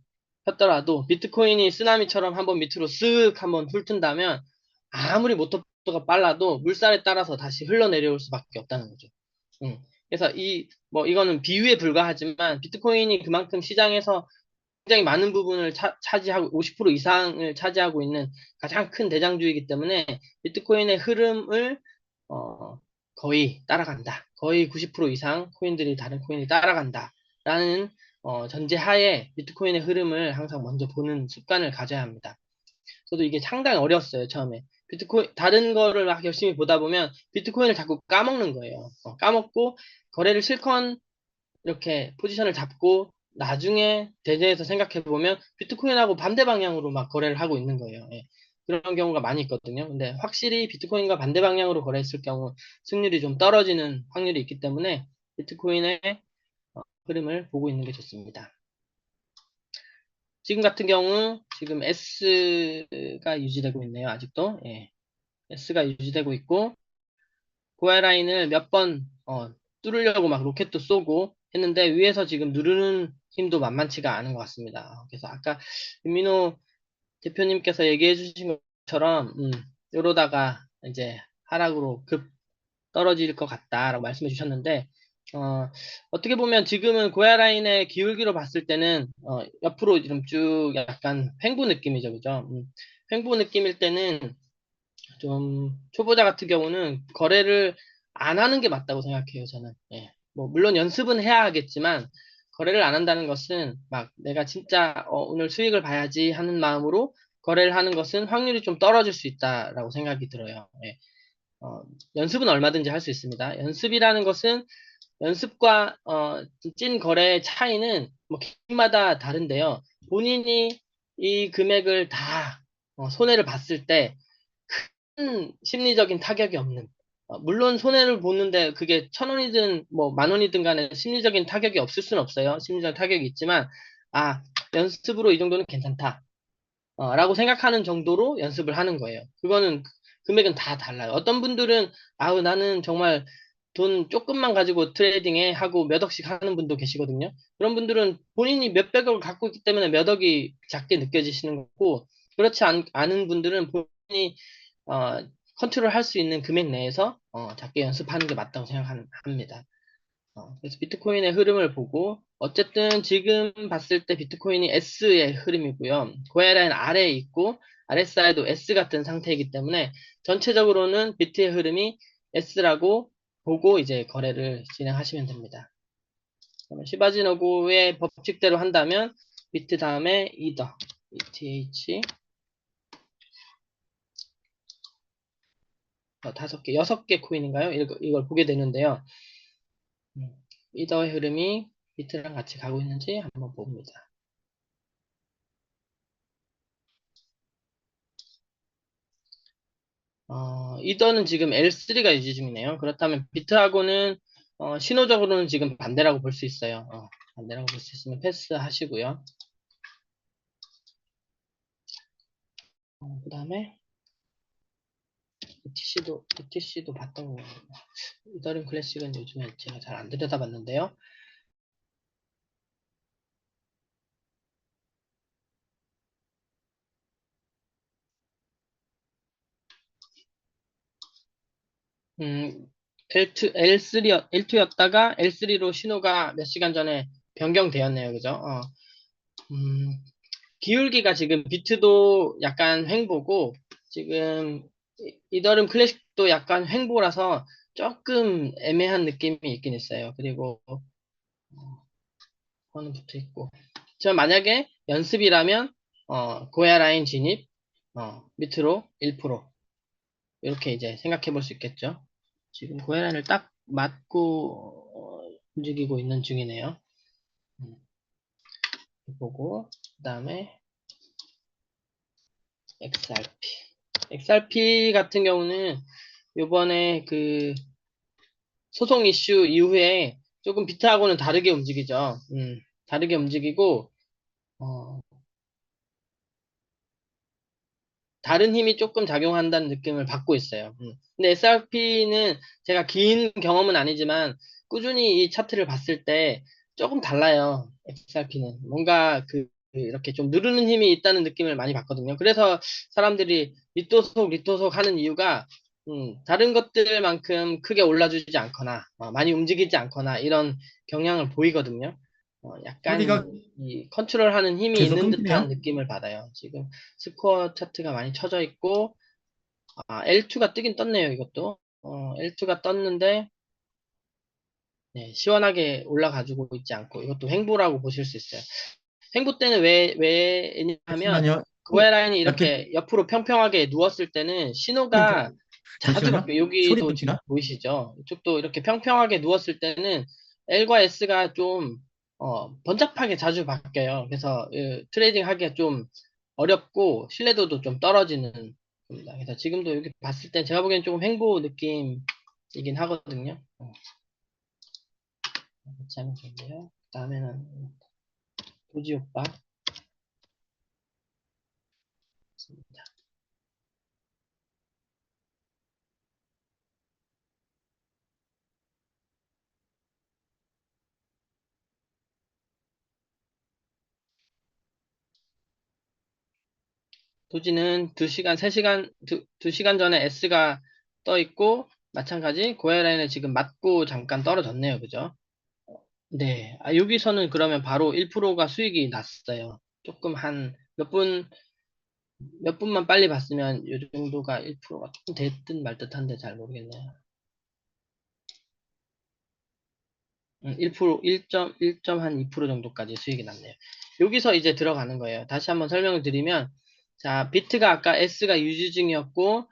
비트코인이 쓰나미처럼 한번 밑으로 쓱 한번 훑은다면 아무리 모터가 빨라도 물살에 따라서 다시 흘러내려올 수밖에 없다는 거죠. 그래서 이거는 비유에 불과하지만 비트코인이 그만큼 시장에서 굉장히 많은 부분을 차지하고 50% 이상을 차지하고 있는 가장 큰 대장주이기 때문에 비트코인의 흐름을 거의 따라간다. 거의 90% 이상 코인들이 다른 코인이 따라간다라는 전제하에 비트코인의 흐름을 항상 먼저 보는 습관을 가져야 합니다. 저도 이게 상당히 어려웠어요, 처음에. 다른 거를 막 열심히 보다 보면 비트코인을 자꾸 까먹는 거예요. 까먹고 거래를 실컷 이렇게 포지션을 잡고 나중에 대제해서 생각해 보면 비트코인하고 반대 방향으로 막 거래를 하고 있는 거예요. 예. 그런 경우가 많이 있거든요. 근데 확실히 비트코인과 반대 방향으로 거래했을 경우 승률이 좀 떨어지는 확률이 있기 때문에 비트코인의 흐름을 보고 있는 게 좋습니다. 지금 같은 경우 지금 S가 유지되고 있네요. 아직도. 예. S가 유지되고 있고 고야 라인을 몇 번 뚫으려고 막 로켓도 쏘고 했는데 위에서 지금 누르는 힘도 만만치가 않은 것 같습니다. 그래서 아까 윤민호 대표님께서 얘기해 주신 것처럼 이러다가 이제 하락으로 급 떨어질 것 같다라고 말씀해 주셨는데 어떻게 보면 지금은 고야 라인의 기울기로 봤을 때는 옆으로 좀 쭉 약간 횡보 느낌이죠, 그죠? 횡보 느낌일 때는 좀 초보자 같은 경우는 거래를 안 하는 게 맞다고 생각해요, 저는. 예. 뭐 물론 연습은 해야 하겠지만 거래를 안 한다는 것은 막 내가 진짜 오늘 수익을 봐야지 하는 마음으로 거래를 하는 것은 확률이 좀 떨어질 수 있다라고 생각이 들어요. 예. 연습은 얼마든지 할 수 있습니다. 연습이라는 것은 연습과 찐 거래의 차이는 뭐 개인마다 다른데요. 본인이 이 금액을 다 손해를 봤을 때 큰 심리적인 타격이 없는 물론 손해를 보는데 그게 1,000원이든 뭐 10,000원이든 간에 심리적인 타격이 없을 수는 없어요. 심리적 타격이 있지만 연습으로 이 정도는 괜찮다. 라고 생각하는 정도로 연습을 하는 거예요. 그거는 금액은 다 달라요. 어떤 분들은 아우 나는 정말 돈 조금만 가지고 트레이딩해 하고 몇 억씩 하는 분도 계시거든요. 그런 분들은 본인이 몇백억을 갖고 있기 때문에 몇 억이 작게 느껴지시는 거고 그렇지 않은 분들은 본인이 어, 컨트롤 할 수 있는 금액 내에서 작게 연습하는 게 맞다고 생각합니다. 그래서 비트코인의 흐름을 보고 어쨌든 지금 봤을 때 비트코인이 S의 흐름이고요. 고야 라인 아래에 있고 RSI도 S 같은 상태이기 때문에 전체적으로는 비트의 흐름이 S라고 보고 이제 거래를 진행하시면 됩니다. 그러면 시바지노구의 법칙대로 한다면 비트 다음에 이더, ETH 5개, 6개 코인인가요? 이걸 보게 되는데요. 이더의 흐름이 비트랑 같이 가고 있는지 한번 봅니다. 이더는 지금 L3가 유지 중이네요. 그렇다면 비트하고는 신호적으로는 지금 반대라고 볼 수 있어요. 반대라고 볼 수 있으면 패스 하시고요. 그 다음에 ETC도 봤던 거예요. 이더리움 클래식은 요즘에 제가 잘 안 들여다봤는데요. L2였다가 L3로 신호가 몇 시간 전에 변경되었네요. 그죠? 기울기가 지금 비트도 약간 횡보고 지금 이더리움 클래식도 약간 횡보라서 조금 애매한 느낌이 있긴 있어요. 그리고 거는 붙어 있고 저 만약에 연습이라면 고야 라인 진입 밑으로 1% 이렇게 이제 생각해 볼 수 있겠죠. 지금 고야 라인을 딱 맞고 움직이고 있는 중이네요. 보고 그 다음에 XRP. XRP 같은 경우는 요번에 그 소송 이슈 이후에 조금 비트하고는 다르게 움직이죠. 다르게 움직이고, 다른 힘이 조금 작용한다는 느낌을 받고 있어요. 근데 SRP는 제가 긴 경험은 아니지만 꾸준히 이 차트를 봤을 때 조금 달라요. SRP는. 뭔가 이렇게 좀 누르는 힘이 있다는 느낌을 많이 받거든요. 그래서 사람들이 리토속 하는 이유가 다른 것들만큼 크게 올라주지 않거나 많이 움직이지 않거나 이런 경향을 보이거든요. 소리가 약간 이 컨트롤하는 힘이 계속 있는 듯한 끊기네요. 느낌을 받아요. 지금 스코어 차트가 많이 쳐져 있고 L2가 뜨긴 떴네요. 이것도 L2가 떴는데 네, 시원하게 올라가지고 있지 않고 이것도 횡보라고 보실 수 있어요. 횡보 때는 왜냐하면 잠시만요. 고야 라인이 이렇게, 이렇게 옆으로 평평하게 누웠을 때는 신호가 자주 잠시만요. 바뀌어요. 소리 여기도 지금 끊기나? 보이시죠? 이쪽도 이렇게 평평하게 누웠을 때는 L과 S가 좀 번잡하게 자주 바뀌어요. 그래서 트레이딩 하기가 좀 어렵고 신뢰도도 좀 떨어지는 겁니다. 그래서 지금도 여기 봤을 때 제가 보기엔 조금 횡보 느낌이긴 하거든요. 같이 하면 좋은데요. 다음에는 도지 오빠. 도지는 2시간, 3시간, 2시간 전에 S가 떠 있고, 마찬가지 고야 라인에 지금 맞고 잠깐 떨어졌네요. 그죠? 네. 여기서는 그러면 바로 1%가 수익이 났어요. 조금 몇 분만 빨리 봤으면 이 정도가 1%가 조금 됐든 말 듯한데 잘 모르겠네요. 1%, 1.2% 정도까지 수익이 났네요. 여기서 이제 들어가는 거예요. 다시 한번 설명을 드리면, 자, 비트가 아까 S가 유지 중이었고,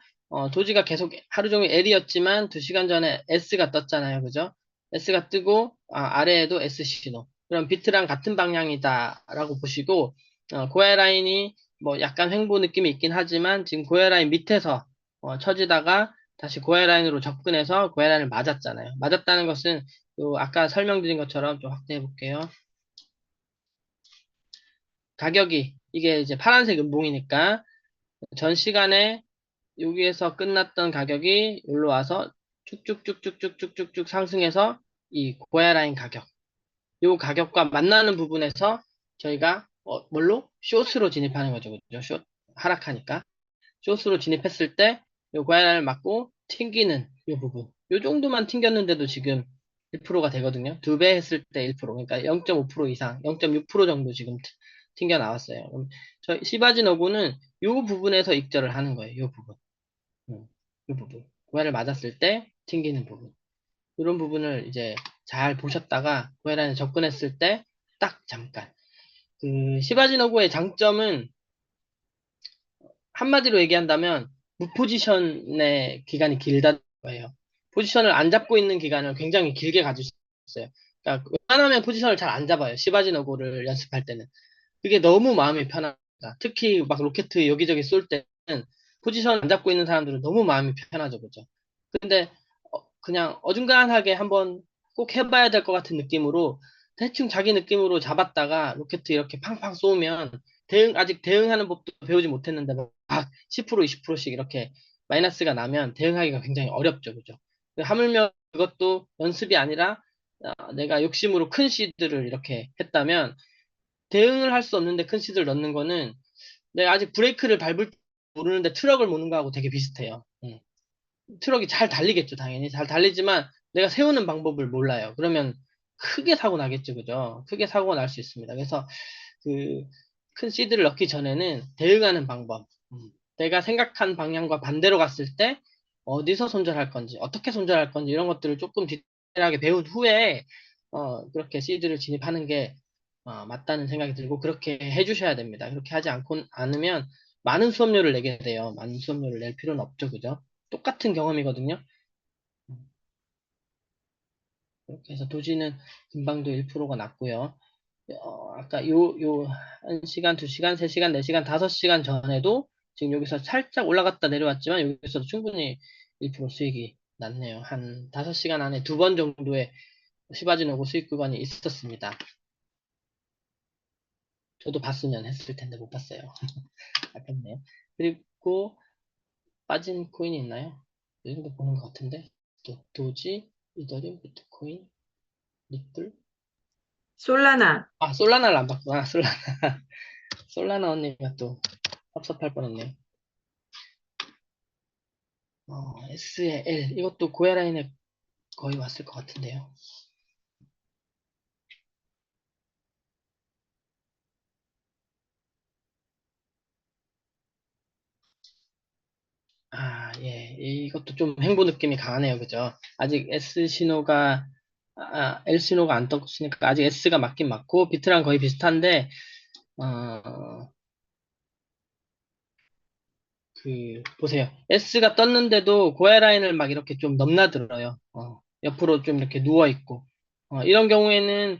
도지가 계속 하루 종일 L이었지만 2시간 전에 S가 떴잖아요. 그죠? S가 뜨고, 아래에도 S 신호. 그럼 비트랑 같은 방향이다라고 보시고, 고야 라인이 뭐 약간 횡보 느낌이 있긴 하지만, 지금 고야 라인 밑에서 쳐지다가 다시 고야 라인으로 접근해서 고야 라인을 맞았잖아요. 맞았다는 것은 아까 설명드린 것처럼 좀 확대해 볼게요. 가격이 이게 이제 파란색 음봉이니까 전 시간에 여기에서 끝났던 가격이 여기로 와서 쭉쭉쭉쭉쭉쭉쭉쭉 상승해서 이 고야 라인 가격, 요 가격과 만나는 부분에서 저희가 뭘로? 숏으로 진입하는 거죠. 그죠? 숏 하락하니까. 숏으로 진입했을 때 요 고야 라인을 맞고 튕기는 요 부분. 요 정도만 튕겼는데도 지금 1%가 되거든요. 2배 했을 때 1%. 그러니까 0.5% 이상, 0.6% 정도 지금 튕겨 나왔어요. 그럼 저희 시바지노고는 요 부분에서 익절을 하는 거예요. 요 부분. 이 부분. 고야를 맞았을 때 튕기는 부분. 이런 부분을 이제 잘 보셨다가 고야란에 접근했을 때 딱 잠깐. 그 시바지노고의 장점은 한마디로 얘기한다면 무포지션의 기간이 길다는 거예요. 포지션을 안 잡고 있는 기간을 굉장히 길게 가질 수 있어요. 그러니까 웬만하면 포지션을 잘 안 잡아요. 시바지노고를 연습할 때는. 그게 너무 마음이 편합니다. 특히 막 로켓 여기저기 쏠 때는 포지션 안 잡고 있는 사람들은 너무 마음이 편하죠, 그죠? 근데 그냥 어중간하게 한번 꼭 해봐야 될 것 같은 느낌으로 대충 자기 느낌으로 잡았다가 로켓 이렇게 팡팡 쏘면 아직 대응하는 법도 배우지 못했는데 막 10% 20%씩 이렇게 마이너스가 나면 대응하기가 굉장히 어렵죠, 그죠? 하물며 그것도 연습이 아니라 내가 욕심으로 큰 시드를 이렇게 했다면 대응을 할 수 없는데 큰 시드를 넣는 거는 내가 아직 브레이크를 밟을 줄 모르는데 트럭을 모는 거하고 되게 비슷해요. 트럭이 잘 달리겠죠, 당연히. 잘 달리지만 내가 세우는 방법을 몰라요. 그러면 크게 사고 나겠죠, 그죠? 크게 사고가 날 수 있습니다. 그래서 그 큰 시드를 넣기 전에는 대응하는 방법, 내가 생각한 방향과 반대로 갔을 때 어디서 손절할 건지, 어떻게 손절할 건지 이런 것들을 조금 디테일하게 배운 후에 그렇게 시드를 진입하는 게 맞다는 생각이 들고 그렇게 해주셔야 됩니다. 그렇게 하지 않으면 많은 수업료를 내게 돼요. 많은 수업료를 낼 필요는 없죠, 그죠? 똑같은 경험이거든요. 이렇게 해서 도지는 금방도 1%가 났고요. 아까 요 1시간, 2시간, 3시간, 4시간, 5시간 전에도 지금 여기서 살짝 올라갔다 내려왔지만 여기서도 충분히 1% 수익이 났네요. 한 5시간 안에 2번 정도의 시바지노고 수익 구간이 있었습니다. 저도 봤으면 했을 텐데 못 봤어요. 아깝네요. 그리고 빠진 코인이 있나요? 이 정도 보는 것 같은데. 도지, 이더리움, 비트코인, 리플. 솔라나. 솔라나를 안 봤구나. 솔라나. 솔라나 언니가 또 섭섭할 뻔했네요. S의 L. 이것도 고야라인에 거의 왔을 것 같은데요. 예. 이것도 좀 횡보 느낌이 강하네요. 그죠? 아직 S 신호가, L 신호가 안 떴으니까 아직 S가 맞긴 맞고, 비트랑 거의 비슷한데, 보세요. S가 떴는데도 고야 라인을 막 이렇게 좀 넘나들어요. 옆으로 좀 이렇게 누워있고. 이런 경우에는,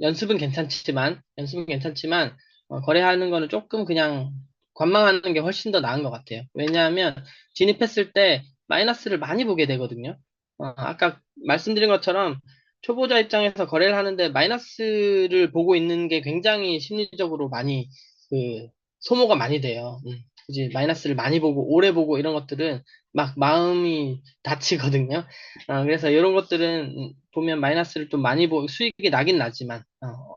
연습은 괜찮지만, 거래하는 거는 조금 그냥 관망하는 게 훨씬 더 나은 것 같아요. 왜냐하면, 진입했을 때 마이너스를 많이 보게 되거든요. 아까 말씀드린 것처럼, 초보자 입장에서 거래를 하는데 마이너스를 보고 있는 게 굉장히 심리적으로 많이, 소모가 많이 돼요. 그지? 마이너스를 많이 보고, 오래 보고 이런 것들은 막 마음이 다치거든요. 그래서 이런 것들은 보면 마이너스를 좀 많이 보고 수익이 나긴 나지만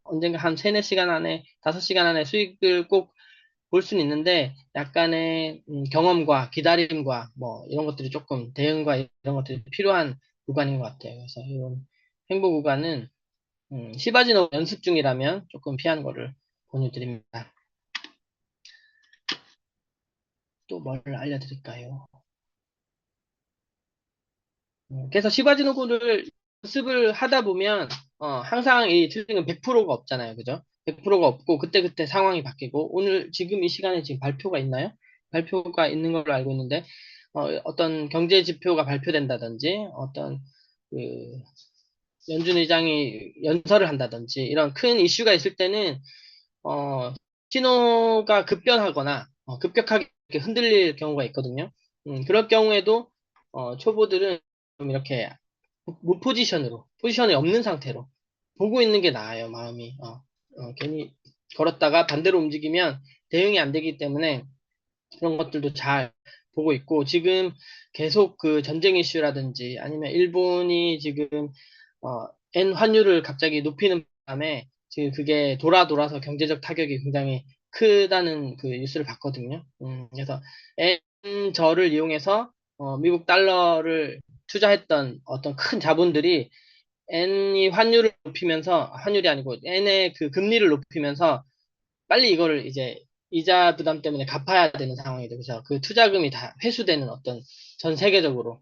언젠가 한 3, 4시간 안에 5시간 안에 수익을 꼭 볼 수는 있는데 약간의 경험과 기다림과 뭐 이런 것들이 조금 대응과 이런 것들이 필요한 구간인 것 같아요. 그래서 이런 횡보 구간은 시바지노 연습 중이라면 조금 피하는 거를 권유드립니다. 또 뭘 알려드릴까요? 그래서 시바지노고를 연습을 하다 보면 항상 이 트레이딩은 100%가 없잖아요. 그죠? 100%가 없고 그때그때 상황이 바뀌고 오늘 지금 이 시간에 지금 발표가 있나요? 발표가 있는 걸로 알고 있는데 어떤 경제 지표가 발표된다든지 어떤 그 연준 의장이 연설을 한다든지 이런 큰 이슈가 있을 때는 신호가 급변하거나 급격하게 이렇게 흔들릴 경우가 있거든요. 그럴 경우에도 초보들은 좀 이렇게 무포지션으로 포지션이 없는 상태로 보고 있는 게 나아요. 마음이 괜히 걸었다가 반대로 움직이면 대응이 안 되기 때문에 그런 것들도 잘 보고 있고, 지금 계속 그 전쟁 이슈라든지 아니면 일본이 지금 어, 엔 환율을 갑자기 높이는 바람에 지금 그게 돌아서 경제적 타격이 굉장히 크다는 그 뉴스를 봤거든요. 그래서 엔저를 이용해서 미국 달러를 투자했던 어떤 큰 자본들이 엔이 환율을 높이면서, 환율이 아니고 엔의 그 금리를 높이면서 빨리 이거를 이제 이자 부담 때문에 갚아야 되는 상황이 되면서 그 투자금이 다 회수되는 어떤 전 세계적으로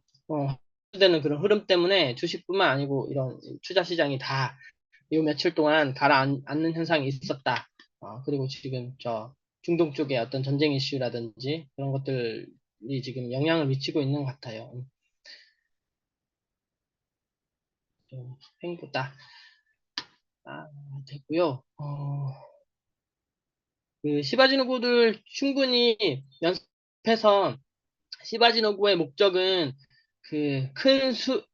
회수되는 그런 흐름 때문에 주식뿐만 아니고 이런 투자 시장이 다 요 며칠 동안 가라앉는 현상이 있었다. 그리고 지금 저 중동 쪽에 어떤 전쟁 이슈라든지 그런 것들이 지금 영향을 미치고 있는 것 같아요. 좀 횡보다 됐고요. 그 시바지노구들 충분히 연습해서, 시바지노구의 목적은 그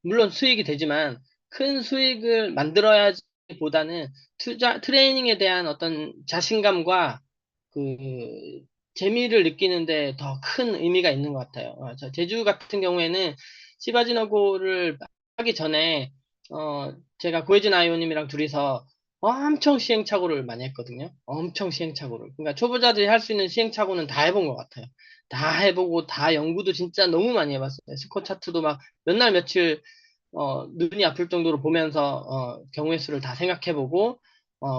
물론 수익이 되지만 큰 수익을 만들어야지 보다는 트레이닝에 대한 어떤 자신감과 그 재미를 느끼는데 더 큰 의미가 있는 것 같아요. 제주 같은 경우에는 시바지노구를 하기 전에, 제가 고혜진 아이오님이랑 둘이서 엄청 시행착오를 많이 했거든요. 엄청 시행착오를. 그러니까 초보자들이 할 수 있는 시행착오는 다 해본 것 같아요. 다 해보고 다 연구도 진짜 너무 많이 해봤어요. 스코 차트도 막 몇 날 며칠 눈이 아플 정도로 보면서 경우의 수를 다 생각해보고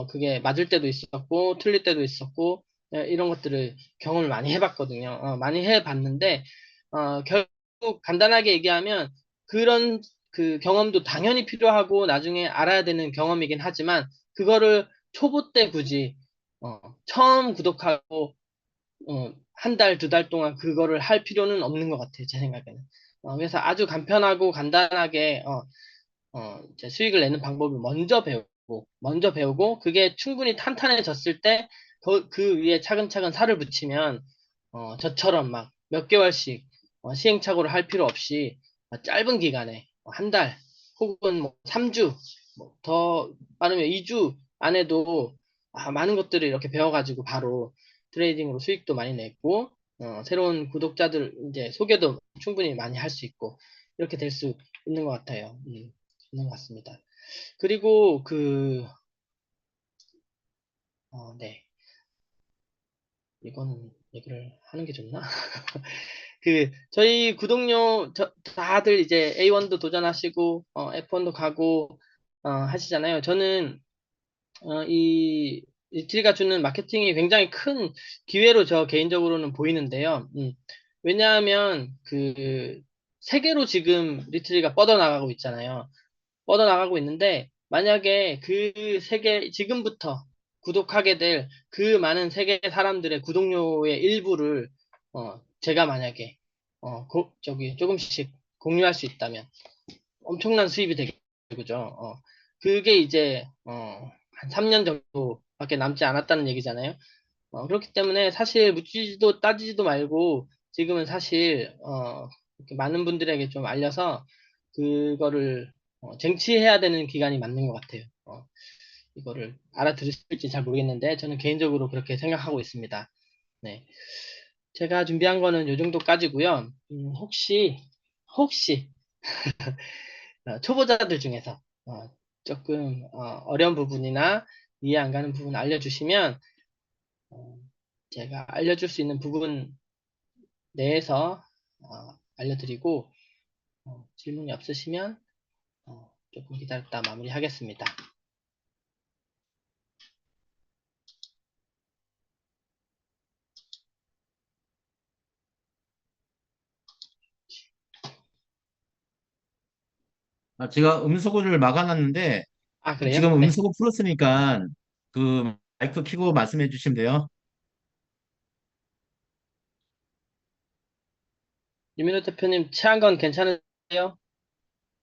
그게 맞을 때도 있었고 틀릴 때도 있었고, 이런 것들을 경험을 많이 해봤거든요. 많이 해봤는데 결국 간단하게 얘기하면 그런 그 경험도 당연히 필요하고 나중에 알아야 되는 경험이긴 하지만 그거를 초보 때 굳이 처음 구독하고 한 달, 두 달 동안 그거를 할 필요는 없는 것 같아요, 제 생각에는. 그래서 아주 간편하고 간단하게 이제 수익을 내는 방법을 먼저 배우고, 그게 충분히 탄탄해졌을 때, 그 위에 차근차근 살을 붙이면, 저처럼 막 몇 개월씩 시행착오를 할 필요 없이 짧은 기간에 한 달, 혹은 뭐 3주, 뭐더 빠르면 2주 안에도 많은 것들을 이렇게 배워가지고 바로 트레이딩으로 수익도 많이 냈고, 새로운 구독자들 이제 소개도 충분히 많이 할 수 있고, 이렇게 될 수 있는 것 같아요. 있는 것 같습니다. 그리고 네. 이거는 얘기를 하는 게 좋나? 저희 구독료, 다들 이제 A1도 도전하시고, F1도 가고, 하시잖아요. 저는, 이 리트리가 주는 마케팅이 굉장히 큰 기회로 저 개인적으로는 보이는데요. 왜냐하면, 세계로 지금 리트리가 뻗어나가고 있잖아요. 뻗어나가고 있는데, 만약에 그 세계, 지금부터 구독하게 될 그 많은 세계 사람들의 구독료의 일부를, 제가 만약에, 조금씩 공유할 수 있다면 엄청난 수입이 되겠죠. 그게 이제, 한 3년 정도밖에 남지 않았다는 얘기잖아요. 그렇기 때문에 사실 묻지도 따지지도 말고 지금은 사실 이렇게 많은 분들에게 좀 알려서 그거를 쟁취해야 되는 기간이 맞는 것 같아요. 이거를 알아들으실지 잘 모르겠는데 저는 개인적으로 그렇게 생각하고 있습니다. 네. 제가 준비한 거는 요 정도까지고요. 혹시 초보자들 중에서 조금 어려운 부분이나 이해 안 가는 부분 알려주시면 어, 제가 알려줄 수 있는 부분 내에서 알려드리고, 질문이 없으시면 조금 기다렸다 마무리하겠습니다. 제가 음소거를 막아놨는데, 그래요? 지금 네. 음소거 풀었으니까, 그, 마이크 켜고 말씀해 주시면 돼요. 유민호 대표님 체한 건 괜찮으세요?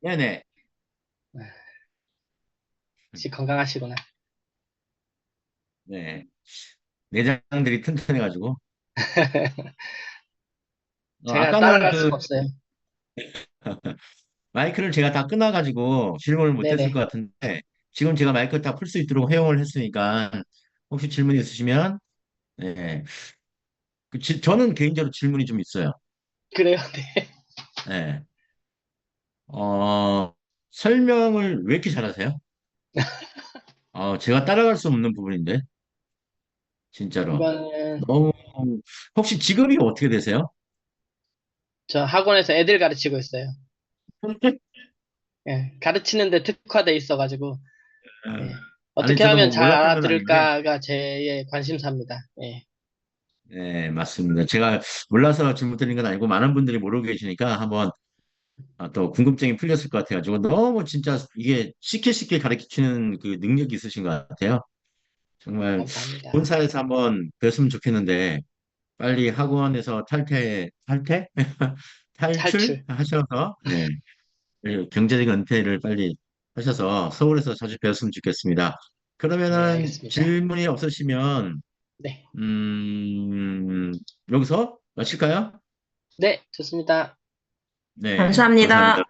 네네. 혹시 건강하시구나. 네. 내장들이 튼튼해가지고. 제가 아까는 따라갈 수가 없어요. 마이크를 제가 다 끊어가지고 질문을 못했을 네네. 것 같은데, 지금 제가 마이크 다 풀 수 있도록 허용을 했으니까, 혹시 질문 있으시면, 네. 저는 개인적으로 질문이 좀 있어요. 그래요. 네. 네. 어, 설명을 왜 이렇게 잘하세요? 제가 따라갈 수 없는 부분인데, 진짜로. 이거는 너무, 혹시 직업이 어떻게 되세요? 저 학원에서 애들 가르치고 있어요. 예, 가르치는데 특화돼 있어가지고 예, 아니, 어떻게 저도 하면 뭐 잘 몰랐던 건 아닌데, 알아들을까가 제 관심사입니다. 예, 네, 맞습니다. 제가 몰라서 질문 드린 건 아니고, 많은 분들이 모르고 계시니까 한번 또 궁금증이 풀렸을 것 같아가지고, 너무 진짜 이게 쉽게 가르치는 그 능력이 있으신 것 같아요. 정말 감사합니다. 본사에서 한번 뵀으면 좋겠는데, 빨리 학원에서 탈퇴? 탈출. 탈출하셔서, 네, 경제적 은퇴를 빨리 하셔서 서울에서 자주 뵈었으면 좋겠습니다. 네, 그러면은 알겠습니다. 질문이 없으시면, 네, 여기서 마칠까요? 네, 좋습니다. 네, 감사합니다. 감사합니다.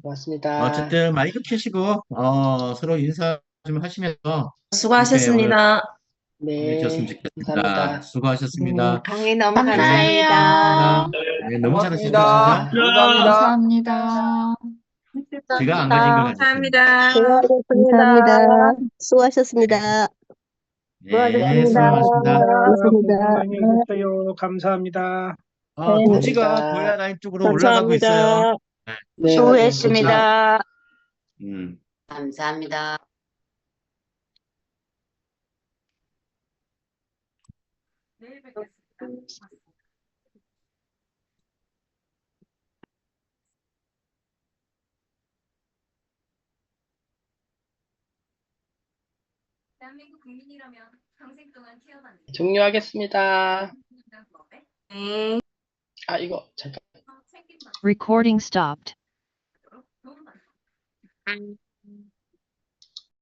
고맙습니다. 어쨌든 마이크 켜시고, 서로 인사 좀 하시면서 함께 오늘 수고하셨습니다. 마무리 지었으면 네, 좋겠습니다. 감사합니다. 수고하셨습니다. 강의 너무 네, 감사합니다. 감사합니다. 네, 너무 잘하셨어요, 진짜. 고맙습니다. 감사합니다. 감사합니다. 제가 안 가진 걸 가졌습니다. 감사합니다. 감사합니다. 수고하셨습니다. 네, 수고하셨습니다. 수고하셨습니다. 고맙습니다. 건강히 계세요. 감사합니다. 부지가 감사합니다. 고야 라인 쪽으로 올라가고 있어요. 네, 네, 맞아요. 부지가. 수고했습니다. 음. 감사합니다. 종료하겠습니다. 네. 아, 이거 잠깐. Recording stopped.